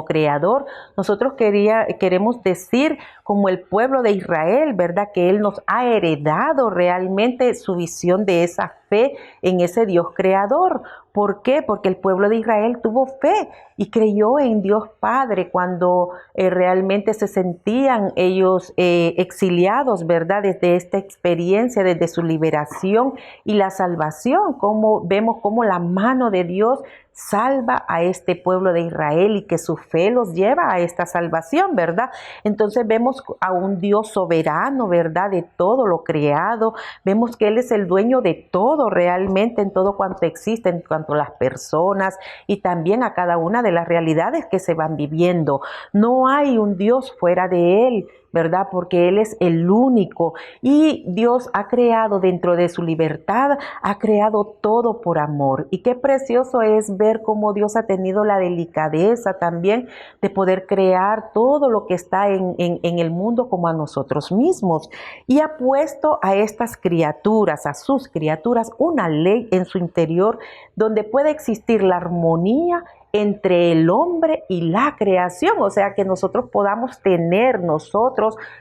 creador, nosotros queremos decir como el pueblo de Israel, ¿verdad? Que Él nos ha heredado realmente su visión de esa fe en ese Dios creador. ¿Por qué? Porque el pueblo de Israel tuvo fe y creyó en Dios Padre cuando realmente se sentían ellos exiliados, ¿verdad? Desde esta experiencia, desde su liberación y la salvación, como vemos cómo la mano de Dios salva a este pueblo de Israel y que su fe los lleva a esta salvación, ¿verdad? Entonces vemos a un Dios soberano, ¿verdad? De todo lo creado. Vemos que Él es el dueño de todo realmente, en todo cuanto existe, en cuanto a las personas y también a cada una de las realidades que se van viviendo. No hay un Dios fuera de Él, ¿verdad? Porque Él es el único y Dios ha creado dentro de su libertad, ha creado todo por amor. Y qué precioso es ver cómo Dios ha tenido la delicadeza también de poder crear todo lo que está en el mundo como a nosotros mismos. Y ha puesto a estas criaturas, a sus criaturas, una ley en su interior donde puede existir la armonía entre el hombre y la creación, o sea, que nosotros podamos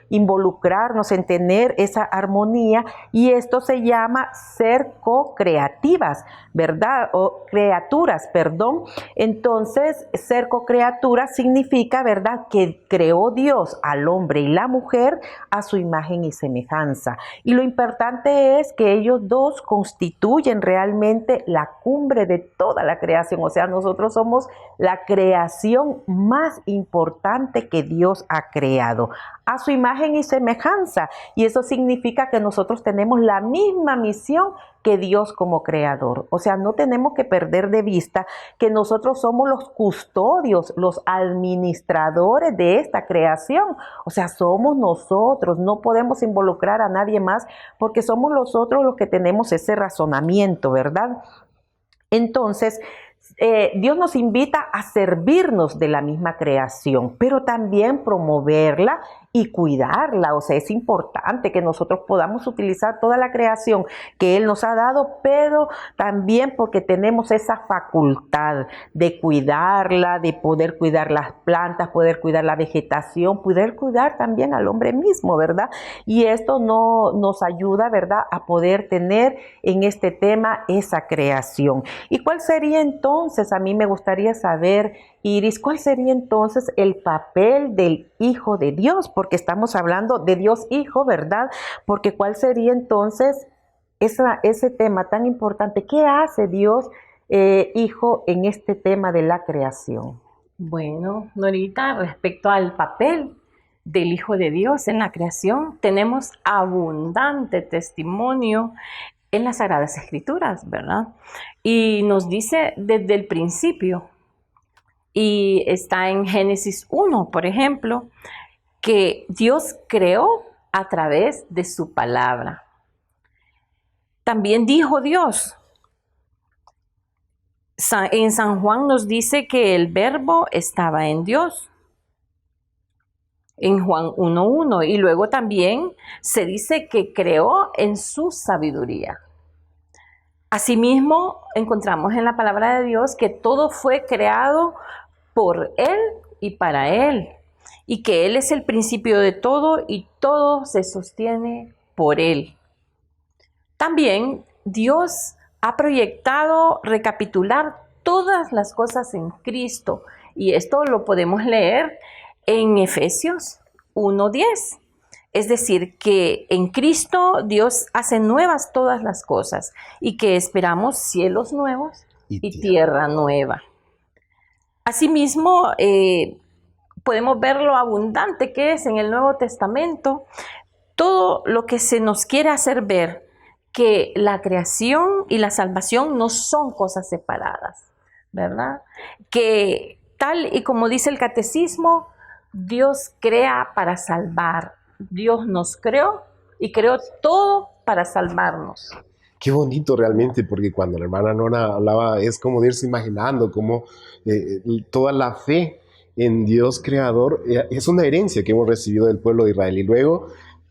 involucrarnos en tener esa armonía, y esto se llama ser co-creativas, ¿verdad? O criaturas, perdón. Entonces, ser co-criatura significa, ¿verdad?, que creó Dios al hombre y la mujer a su imagen y semejanza. Y lo importante es que ellos dos constituyen realmente la cumbre de toda la creación, o sea, nosotros somos la creación más importante que Dios ha creado, a su imagen y semejanza. Y eso significa que nosotros tenemos la misma misión que Dios como creador. O sea, no tenemos que perder de vista que nosotros somos los custodios, los administradores de esta creación. O sea, somos nosotros, no podemos involucrar a nadie más porque somos nosotros los que tenemos ese razonamiento, ¿verdad? Entonces, Dios nos invita a servirnos de la misma creación, pero también promoverla y cuidarla. O sea, es importante que nosotros podamos utilizar toda la creación que Él nos ha dado, pero también porque tenemos esa facultad de cuidarla, de poder cuidar las plantas, poder cuidar la vegetación, poder cuidar también al hombre mismo, ¿verdad? Y esto nos ayuda, ¿verdad?, a poder tener en este tema esa creación. ¿Y cuál sería entonces? A mí me gustaría saber, Iris, ¿cuál sería entonces el papel del Hijo de Dios? Porque estamos hablando de Dios Hijo, ¿verdad? Porque ¿cuál sería entonces ese tema tan importante? ¿Qué hace Dios Hijo en este tema de la creación? Bueno, Norita, respecto al papel del Hijo de Dios en la creación, tenemos abundante testimonio en las Sagradas Escrituras, ¿verdad? Y nos dice desde el principio, y está en Génesis 1, por ejemplo, que Dios creó a través de su palabra. También dijo Dios. En San Juan nos dice que el verbo estaba en Dios, en Juan 1:1, y luego también se dice que creó en su sabiduría. Asimismo, encontramos en la palabra de Dios que todo fue creado por Él y para Él, y que Él es el principio de todo y todo se sostiene por Él. También Dios ha proyectado recapitular todas las cosas en Cristo, y esto lo podemos leer en Efesios 1:10. Es decir, que en Cristo Dios hace nuevas todas las cosas y que esperamos cielos nuevos y tierra nueva. Asimismo, podemos ver lo abundante que es en el Nuevo Testamento todo lo que se nos quiere hacer ver, que la creación y la salvación no son cosas separadas, ¿verdad? Que tal y como dice el catecismo, Dios crea para salvar. Dios nos creó y creó todo para salvarnos. Qué bonito realmente, porque cuando la hermana Nora hablaba, es como de irse imaginando cómo toda la fe en Dios creador es una herencia que hemos recibido del pueblo de Israel. Y luego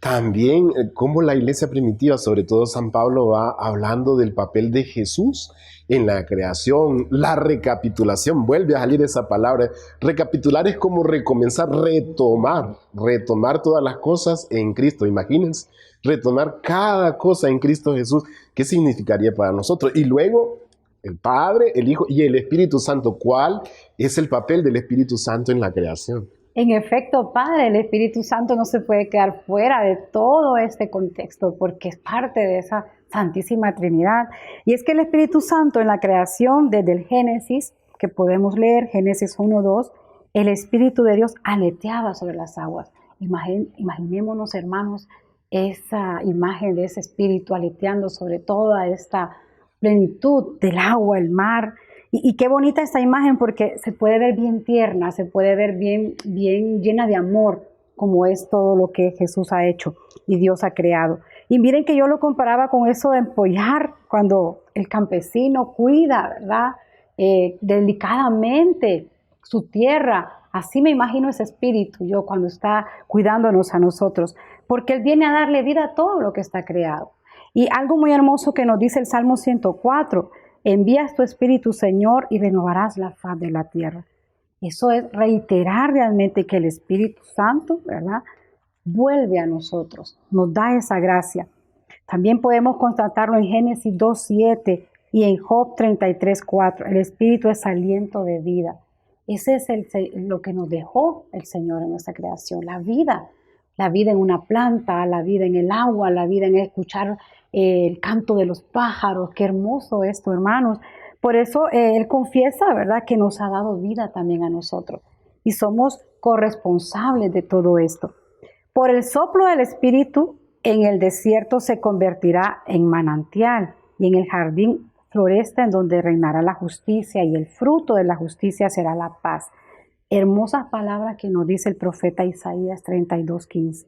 también cómo la iglesia primitiva, sobre todo San Pablo, va hablando del papel de Jesús en la creación, la recapitulación, vuelve a salir esa palabra. Recapitular es como recomenzar, retomar todas las cosas en Cristo. Imagínense, retomar cada cosa en Cristo Jesús. ¿Qué significaría para nosotros? Y luego el Padre, el Hijo y el Espíritu Santo. ¿Cuál es el papel del Espíritu Santo en la creación? En efecto, Padre, el Espíritu Santo no se puede quedar fuera de todo este contexto porque es parte de esa Santísima Trinidad. Y es que el Espíritu Santo en la creación, desde el Génesis, que podemos leer, Génesis 1:2, el Espíritu de Dios aleteaba sobre las aguas. Imaginémonos, hermanos, esa imagen de ese Espíritu aleteando sobre toda esta plenitud del agua, el mar. Y qué bonita esta imagen porque se puede ver bien tierna, se puede ver bien llena de amor, como es todo lo que Jesús ha hecho y Dios ha creado. Y miren que yo lo comparaba con eso de empollar, cuando el campesino cuida, ¿verdad? Delicadamente su tierra. Así me imagino ese espíritu yo cuando está cuidándonos a nosotros, porque Él viene a darle vida a todo lo que está creado. Y algo muy hermoso que nos dice el Salmo 104, envías tu espíritu, Señor, y renovarás la faz de la tierra. Eso es reiterar realmente que el Espíritu Santo, ¿verdad?, vuelve a nosotros, nos da esa gracia. También podemos constatarlo en Génesis 2:7 y en Job 33:4. El Espíritu es aliento de vida. Ese es lo que nos dejó el Señor en nuestra creación, la vida en una planta, la vida en el agua, la vida en escuchar el canto de los pájaros. Qué hermoso esto, hermanos. Por eso Él confiesa, ¿verdad?, que nos ha dado vida también a nosotros y somos corresponsables de todo esto. Por el soplo del Espíritu, en el desierto se convertirá en manantial y en el jardín floresta en donde reinará la justicia y el fruto de la justicia será la paz. Hermosas palabras que nos dice el profeta Isaías 32:15.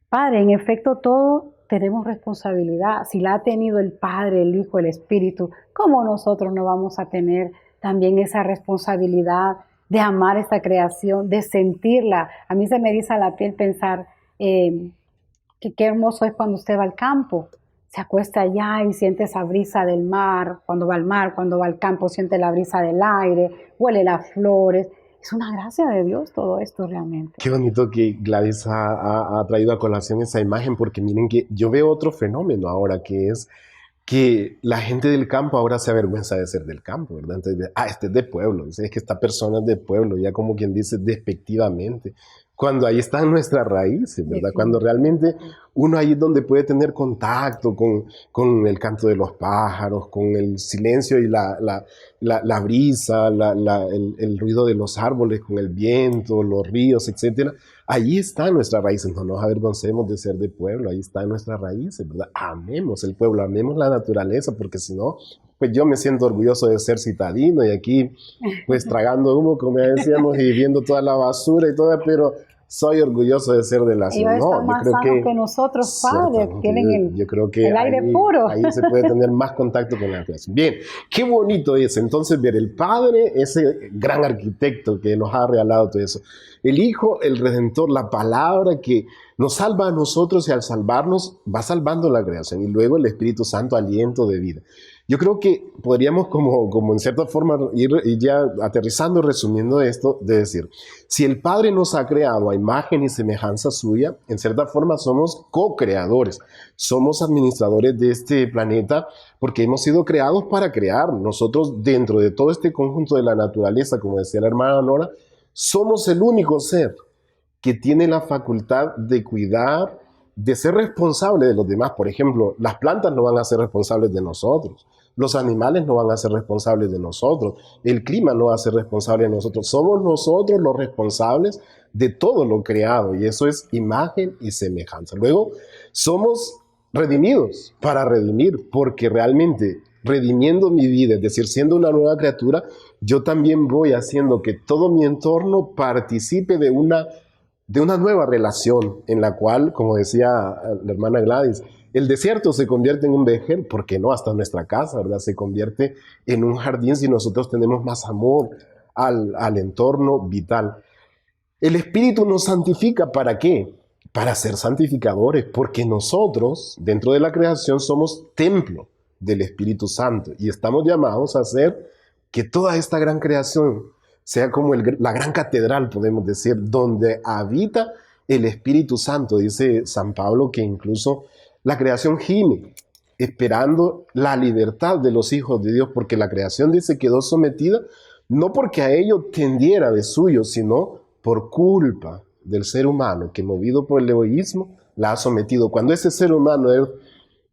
Padre, en efecto, todos tenemos responsabilidad. Si la ha tenido el Padre, el Hijo, el Espíritu, ¿cómo nosotros no vamos a tener también esa responsabilidad de amar esta creación, de sentirla? A mí se me eriza la piel pensar que qué hermoso es cuando usted va al campo. Se acuesta allá y siente esa brisa del mar, cuando va al campo siente la brisa del aire, huele las flores. Es una gracia de Dios todo esto realmente. Qué bonito que Gladys ha traído a colación esa imagen, porque miren que yo veo otro fenómeno ahora, que es que la gente del campo ahora se avergüenza de ser del campo, ¿verdad? Entonces, este es de pueblo, es que esta persona es de pueblo, ya como quien dice despectivamente, cuando ahí están nuestras raíces, ¿verdad? Cuando realmente uno ahí es donde puede tener contacto con el canto de los pájaros, con el silencio y la brisa, el ruido de los árboles, con el viento, los ríos, etc. Ahí están nuestras raíces, no nos avergoncemos de ser de pueblo, ahí están nuestras raíces, ¿verdad? Amemos el pueblo, amemos la naturaleza, porque si no, pues yo me siento orgulloso de ser citadino y aquí pues tragando humo, como decíamos, y viendo toda la basura y todo, pero soy orgulloso de ser de la ciudad. Ellos están más sanos que nosotros, padres, tienen el aire puro. Ahí se puede tener más contacto con la creación. Bien, qué bonito es entonces ver el Padre, ese gran arquitecto que nos ha regalado todo eso. El Hijo, el Redentor, la palabra que nos salva a nosotros y al salvarnos va salvando la creación. Y luego el Espíritu Santo, aliento de vida. Yo creo que podríamos como en cierta forma ir ya aterrizando, resumiendo esto, de decir, si el Padre nos ha creado a imagen y semejanza suya, en cierta forma somos co-creadores, somos administradores de este planeta porque hemos sido creados para crear. Nosotros dentro de todo este conjunto de la naturaleza, como decía la hermana Nora, somos el único ser que tiene la facultad de cuidar, de ser responsable de los demás. Por ejemplo, las plantas no van a ser responsables de nosotros, los animales no van a ser responsables de nosotros, el clima no va a ser responsable de nosotros. Somos nosotros los responsables de todo lo creado, y eso es imagen y semejanza. Luego, somos redimidos para redimir, porque realmente redimiendo mi vida, es decir, siendo una nueva criatura, yo también voy haciendo que todo mi entorno participe de una nueva relación en la cual, como decía la hermana Gladys, el desierto se convierte en un vergel, ¿por qué no? Hasta nuestra casa, ¿verdad? Se convierte en un jardín si nosotros tenemos más amor al entorno vital. El Espíritu nos santifica, ¿para qué? para ser santificadores, porque nosotros, dentro de la creación, somos templo del Espíritu Santo y estamos llamados a hacer que toda esta gran creación sea como la gran catedral, podemos decir, donde habita el Espíritu Santo. Dice San Pablo que incluso la creación gime, esperando la libertad de los hijos de Dios, porque la creación, dice, quedó sometida, no porque a ello tendiera de suyo, sino por culpa del ser humano, que movido por el egoísmo, la ha sometido. Cuando ese ser humano es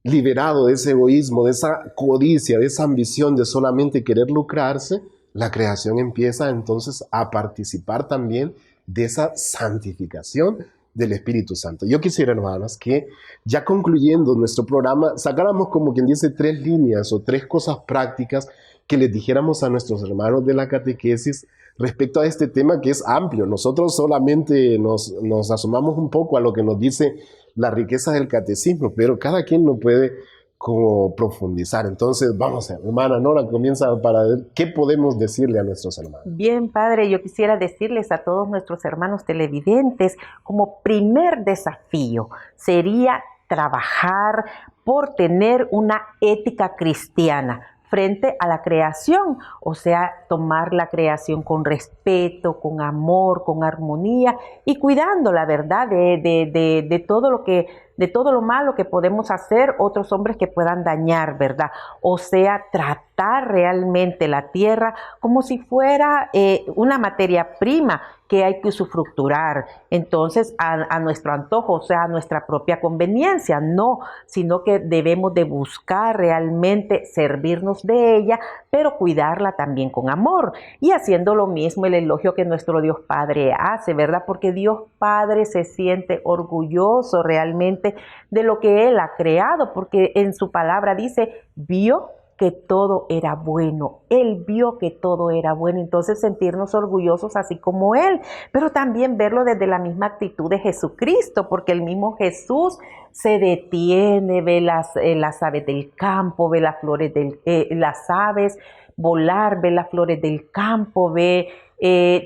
liberado de ese egoísmo, de esa codicia, de esa ambición de solamente querer lucrarse, la creación empieza entonces a participar también de esa santificación del Espíritu Santo. Yo quisiera, hermanas, que ya concluyendo nuestro programa, sacáramos, como quien dice, 3 líneas o 3 cosas prácticas que les dijéramos a nuestros hermanos de la catequesis respecto a este tema, que es amplio. Nosotros solamente nos asomamos un poco a lo que nos dice la riqueza del catecismo, pero cada quien lo puede como profundizar. Entonces, vamos a ver, hermana Nora, comienza para ver qué podemos decirle a nuestros hermanos. Bien, padre, yo quisiera decirles a todos nuestros hermanos televidentes, como primer desafío sería trabajar por tener una ética cristiana frente a la creación, o sea, tomar la creación con respeto, con amor, con armonía y cuidando la verdad de todo lo que, de todo lo malo que podemos hacer otros hombres que puedan dañar, ¿verdad? O sea, tratar realmente la tierra como si fuera una materia prima que hay que usufructuar. Entonces, a nuestro antojo, o sea, a nuestra propia conveniencia, no, sino que debemos de buscar realmente servirnos de ella, pero cuidarla también con amor. Y haciendo lo mismo el elogio que nuestro Dios Padre hace, ¿verdad? Porque Dios Padre se siente orgulloso realmente de lo que Él ha creado, porque en su palabra dice, vio que todo era bueno. Él vio que todo era bueno, entonces sentirnos orgullosos así como Él, pero también verlo desde la misma actitud de Jesucristo, porque el mismo Jesús se detiene, ve las aves del campo, ve las flores las aves volar, ve las flores del campo, ve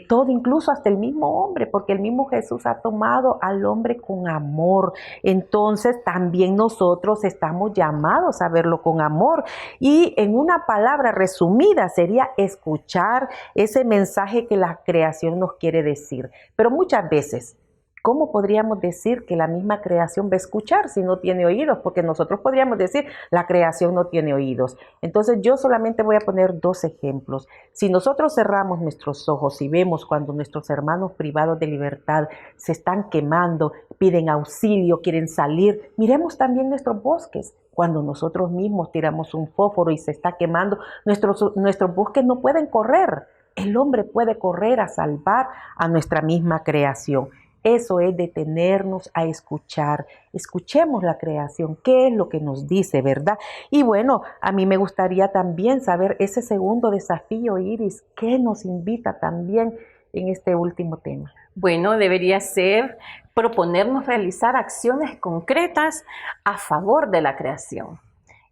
todo, incluso hasta el mismo hombre, porque el mismo Jesús ha tomado al hombre con amor. Entonces también nosotros estamos llamados a verlo con amor. Y en una palabra resumida sería escuchar ese mensaje que la creación nos quiere decir. Pero muchas veces, ¿cómo podríamos decir que la misma creación va a escuchar si no tiene oídos? Porque nosotros podríamos decir, la creación no tiene oídos. Entonces yo solamente voy a poner 2 ejemplos. Si nosotros cerramos nuestros ojos y vemos cuando nuestros hermanos privados de libertad se están quemando, piden auxilio, quieren salir, miremos también nuestros bosques. Cuando nosotros mismos tiramos un fósforo y se está quemando, nuestros bosques no pueden correr. El hombre puede correr a salvar a nuestra misma creación. Eso es detenernos a escuchar. Escuchemos la creación, qué es lo que nos dice, ¿verdad? Y bueno, a mí me gustaría también saber ese segundo desafío, Iris, ¿qué nos invita también en este último tema? Bueno, debería ser proponernos realizar acciones concretas a favor de la creación.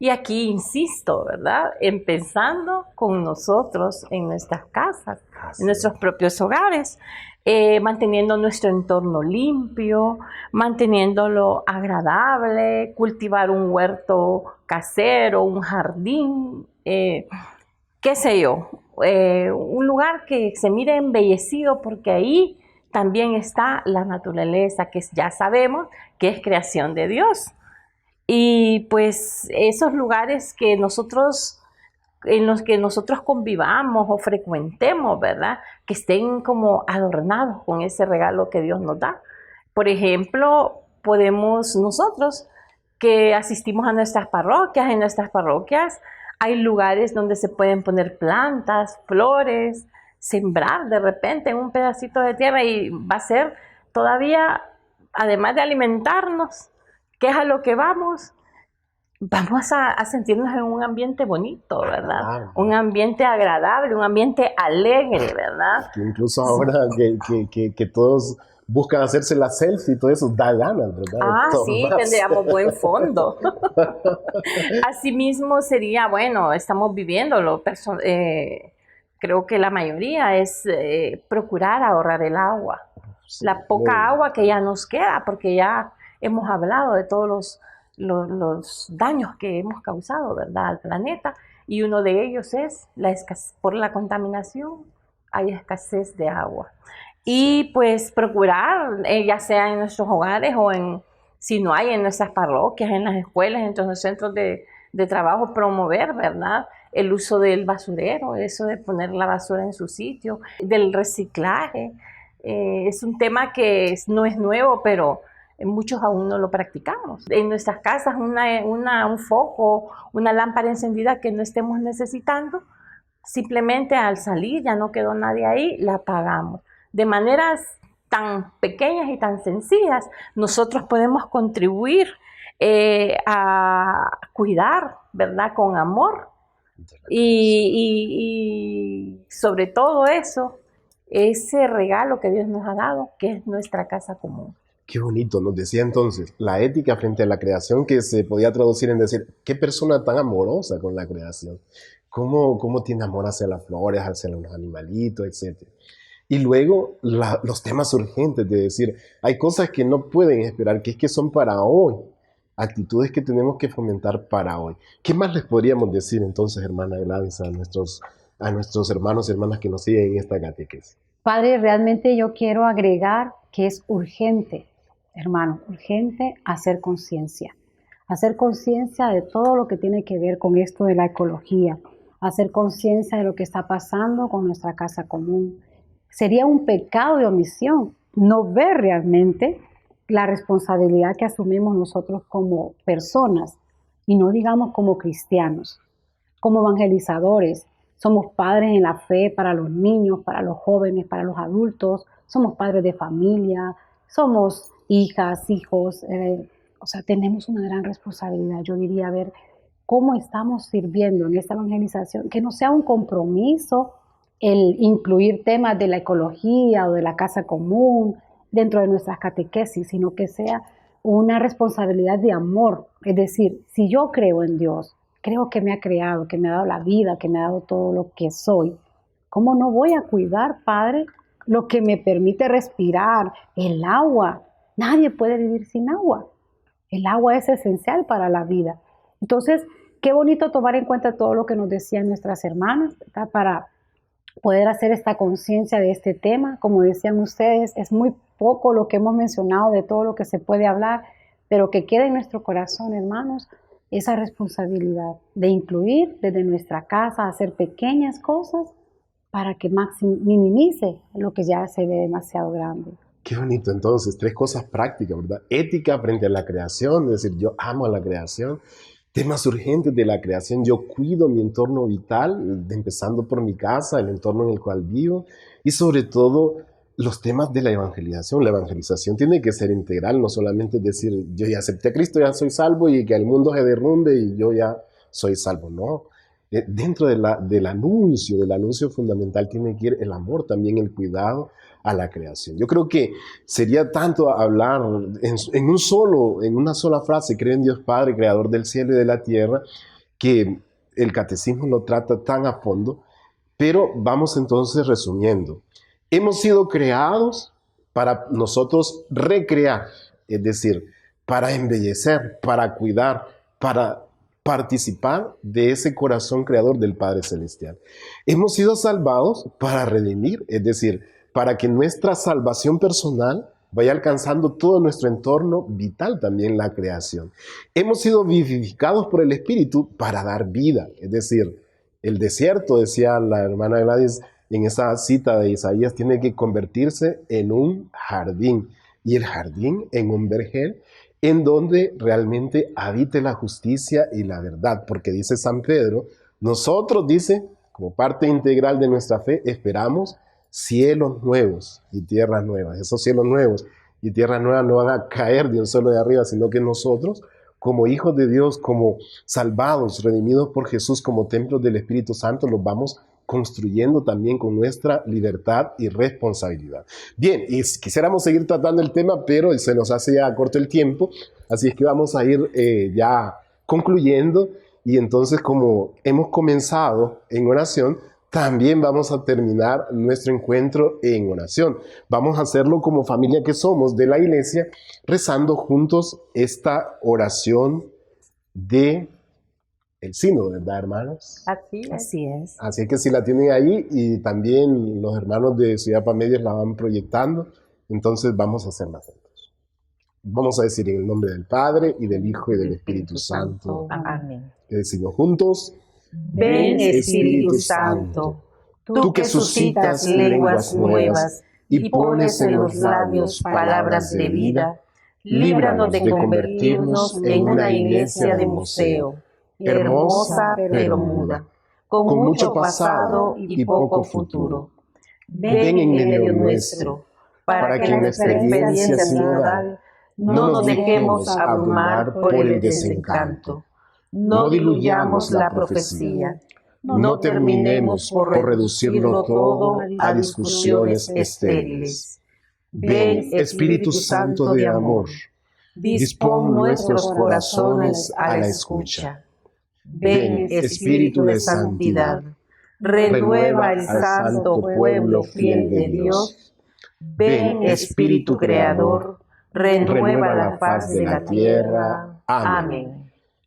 Y aquí insisto, ¿verdad? Empezando con nosotros en nuestras casas, en nuestros propios hogares. Manteniendo nuestro entorno limpio, manteniéndolo agradable, cultivar un huerto casero, un jardín, qué sé yo, un lugar que se mire embellecido, porque ahí también está la naturaleza, que ya sabemos que es creación de Dios. Y pues esos lugares que en los que nosotros convivamos o frecuentemos, ¿verdad? Que estén como adornados con ese regalo que Dios nos da. Por ejemplo, podemos nosotros que asistimos a nuestras parroquias, en nuestras parroquias hay lugares donde se pueden poner plantas, flores, sembrar de repente en un pedacito de tierra y va a ser todavía, además de alimentarnos, que es a lo que vamos a sentirnos en un ambiente bonito, ¿verdad? Claro. Un ambiente agradable, un ambiente alegre, ¿verdad? Que incluso ahora que todos buscan hacerse la selfie y todo eso, da ganas, ¿verdad? Sí, tendríamos buen fondo. Asimismo sería, bueno, estamos viviéndolo, creo que la mayoría es procurar ahorrar el agua. la poca agua que ya nos queda, porque ya hemos hablado de todos los daños que hemos causado, ¿verdad?, al planeta, y uno de ellos es la escasez, por la contaminación hay escasez de agua. Y pues procurar, ya sea en nuestros hogares o si no hay, en nuestras parroquias, en las escuelas, en nuestros centros de trabajo, promover, ¿verdad?, el uso del basurero, eso de poner la basura en su sitio, del reciclaje. Es un tema que no es nuevo, pero muchos aún no lo practicamos. En nuestras casas, un foco, una lámpara encendida que no estemos necesitando, simplemente al salir, ya no quedó nadie ahí, la apagamos. De maneras tan pequeñas y tan sencillas, nosotros podemos contribuir a cuidar, ¿verdad?, con amor. Y sobre todo eso, ese regalo que Dios nos ha dado, que es nuestra casa común. Qué bonito, nos decía entonces, la ética frente a la creación, que se podía traducir en decir, qué persona tan amorosa con la creación, cómo tiene amor hacia las flores, hacia los animalitos, etc. Y luego los temas urgentes de decir, hay cosas que no pueden esperar, que es que son para hoy, actitudes que tenemos que fomentar para hoy. ¿Qué más les podríamos decir entonces, hermana Gladys, a nuestros hermanos y hermanas que nos siguen en esta catequesis? Padre, realmente yo quiero agregar que es urgente, hermano, urgente hacer conciencia de todo lo que tiene que ver con esto de la ecología, hacer conciencia de lo que está pasando con nuestra casa común. Sería un pecado de omisión no ver realmente la responsabilidad que asumimos nosotros como personas, y no digamos como cristianos, como evangelizadores. Somos padres en la fe para los niños, para los jóvenes, para los adultos, somos padres de familia, somos hijas, hijos, o sea, tenemos una gran responsabilidad. Yo diría, ver cómo estamos sirviendo en esta evangelización, que no sea un compromiso el incluir temas de la ecología o de la casa común dentro de nuestras catequesis, sino que sea una responsabilidad de amor. Es decir, si yo creo en Dios, creo que me ha creado, que me ha dado la vida, que me ha dado todo lo que soy, ¿cómo no voy a cuidar, Padre, lo que me permite respirar? El agua. Nadie puede vivir sin agua. El agua es esencial para la vida. Entonces, qué bonito tomar en cuenta todo lo que nos decían nuestras hermanas, ¿verdad?, para poder hacer esta conciencia de este tema. Como decían ustedes, es muy poco lo que hemos mencionado de todo lo que se puede hablar, pero que quede en nuestro corazón, hermanos, esa responsabilidad de incluir desde nuestra casa, hacer pequeñas cosas para que minimice lo que ya se ve demasiado grande. Qué bonito, entonces, 3 cosas prácticas, ¿verdad? Ética frente a la creación, es decir, yo amo a la creación. Temas urgentes de la creación, yo cuido mi entorno vital, empezando por mi casa, el entorno en el cual vivo, y sobre todo los temas de la evangelización. La evangelización tiene que ser integral, no solamente decir, yo ya acepté a Cristo, ya soy salvo, y que el mundo se derrumbe y yo ya soy salvo, no. Dentro del anuncio fundamental tiene que ir el amor, también el cuidado a la creación. Yo creo que sería tanto hablar en una sola frase, creo en Dios Padre, creador del cielo y de la tierra, que el catecismo lo trata tan a fondo, pero vamos entonces resumiendo. Hemos sido creados para nosotros recrear, es decir, para embellecer, para cuidar, para participar de ese corazón creador del Padre Celestial. Hemos sido salvados para redimir, es decir, para que nuestra salvación personal vaya alcanzando todo nuestro entorno vital, también la creación. Hemos sido vivificados por el Espíritu para dar vida, es decir, el desierto, decía la hermana Gladys en esa cita de Isaías, tiene que convertirse en un jardín, y el jardín en un vergel, en donde realmente habite la justicia y la verdad, porque dice San Pedro, nosotros, dice, como parte integral de nuestra fe, esperamos cielos nuevos y tierras nuevas. Esos cielos nuevos y tierras nuevas no van a caer de un solo de arriba, sino que nosotros, como hijos de Dios, como salvados, redimidos por Jesús, como templos del Espíritu Santo, los vamos construyendo también con nuestra libertad y responsabilidad. Bien, y quisiéramos seguir tratando el tema, pero se nos hace ya corto el tiempo, así es que vamos a ir ya concluyendo, y entonces, como hemos comenzado en oración, también vamos a terminar nuestro encuentro en oración. Vamos a hacerlo como familia que somos de la iglesia, rezando juntos esta oración de el sínodo, ¿verdad, hermanos? Así es. Así es. Así que si la tienen ahí y también los hermanos de Ciudad Pamedias la van proyectando, entonces vamos a hacerla juntos. Vamos a decir en el nombre del Padre y del Hijo y del Espíritu Santo. Amén. Que decimos juntos. Ven, Espíritu Santo, tú que suscitas lenguas nuevas y pones en los labios palabras de vida, líbranos de convertirnos en una iglesia de museo, hermosa pero muda, con mucho pasado y poco futuro. Ven en medio nuestro, para que en nuestra experiencia sinodal no nos dejemos abrumar por el desencanto, no diluyamos la profecía, no terminemos por reducirlo todo a discusiones estériles. Ven, Espíritu Santo de amor, dispón nuestros corazones a la escucha. Ven, Espíritu de santidad, renueva el santo pueblo fiel de Dios. Ven, Espíritu creador, renueva la faz de la tierra. Amén.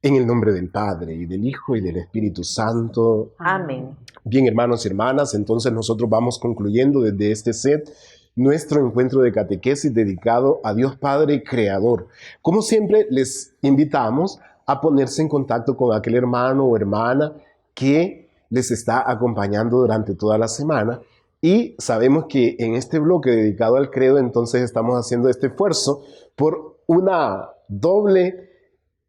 En el nombre del Padre, y del Hijo, y del Espíritu Santo. Amén. Bien, hermanos y hermanas, entonces nosotros vamos concluyendo desde este set nuestro encuentro de catequesis dedicado a Dios Padre Creador. Como siempre, les invitamos a ponerse en contacto con aquel hermano o hermana que les está acompañando durante toda la semana. Y sabemos que en este bloque dedicado al credo, entonces estamos haciendo este esfuerzo por una doble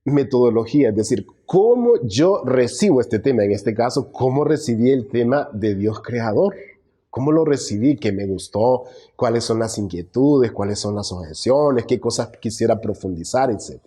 metodología, es decir, cómo yo recibo este tema, en este caso, cómo recibí el tema de Dios Creador, cómo lo recibí, qué me gustó, cuáles son las inquietudes, cuáles son las objeciones, qué cosas quisiera profundizar, etc.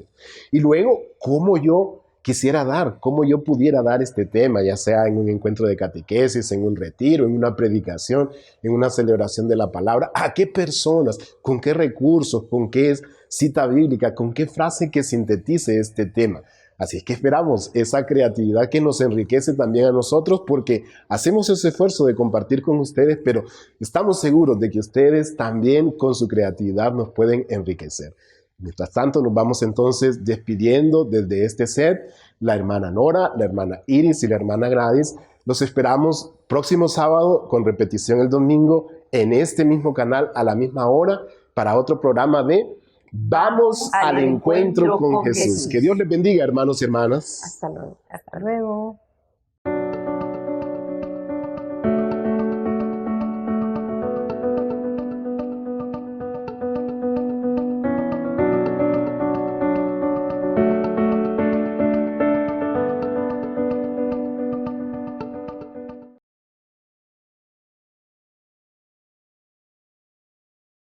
Y luego, cómo yo quisiera dar, cómo yo pudiera dar este tema, ya sea en un encuentro de catequesis, en un retiro, en una predicación, en una celebración de la palabra, a qué personas, con qué recursos, con qué cita bíblica, con qué frase que sintetice este tema. Así es que esperamos esa creatividad que nos enriquece también a nosotros, porque hacemos ese esfuerzo de compartir con ustedes, pero estamos seguros de que ustedes también con su creatividad nos pueden enriquecer. Mientras tanto, nos vamos entonces despidiendo desde este set. La hermana Nora, la hermana Iris y la hermana Gladys. Los esperamos próximo sábado, con repetición el domingo, en este mismo canal a la misma hora, para otro programa de Vamos al encuentro con Jesús. Que Dios les bendiga, hermanos y hermanas. Hasta luego. Hasta luego.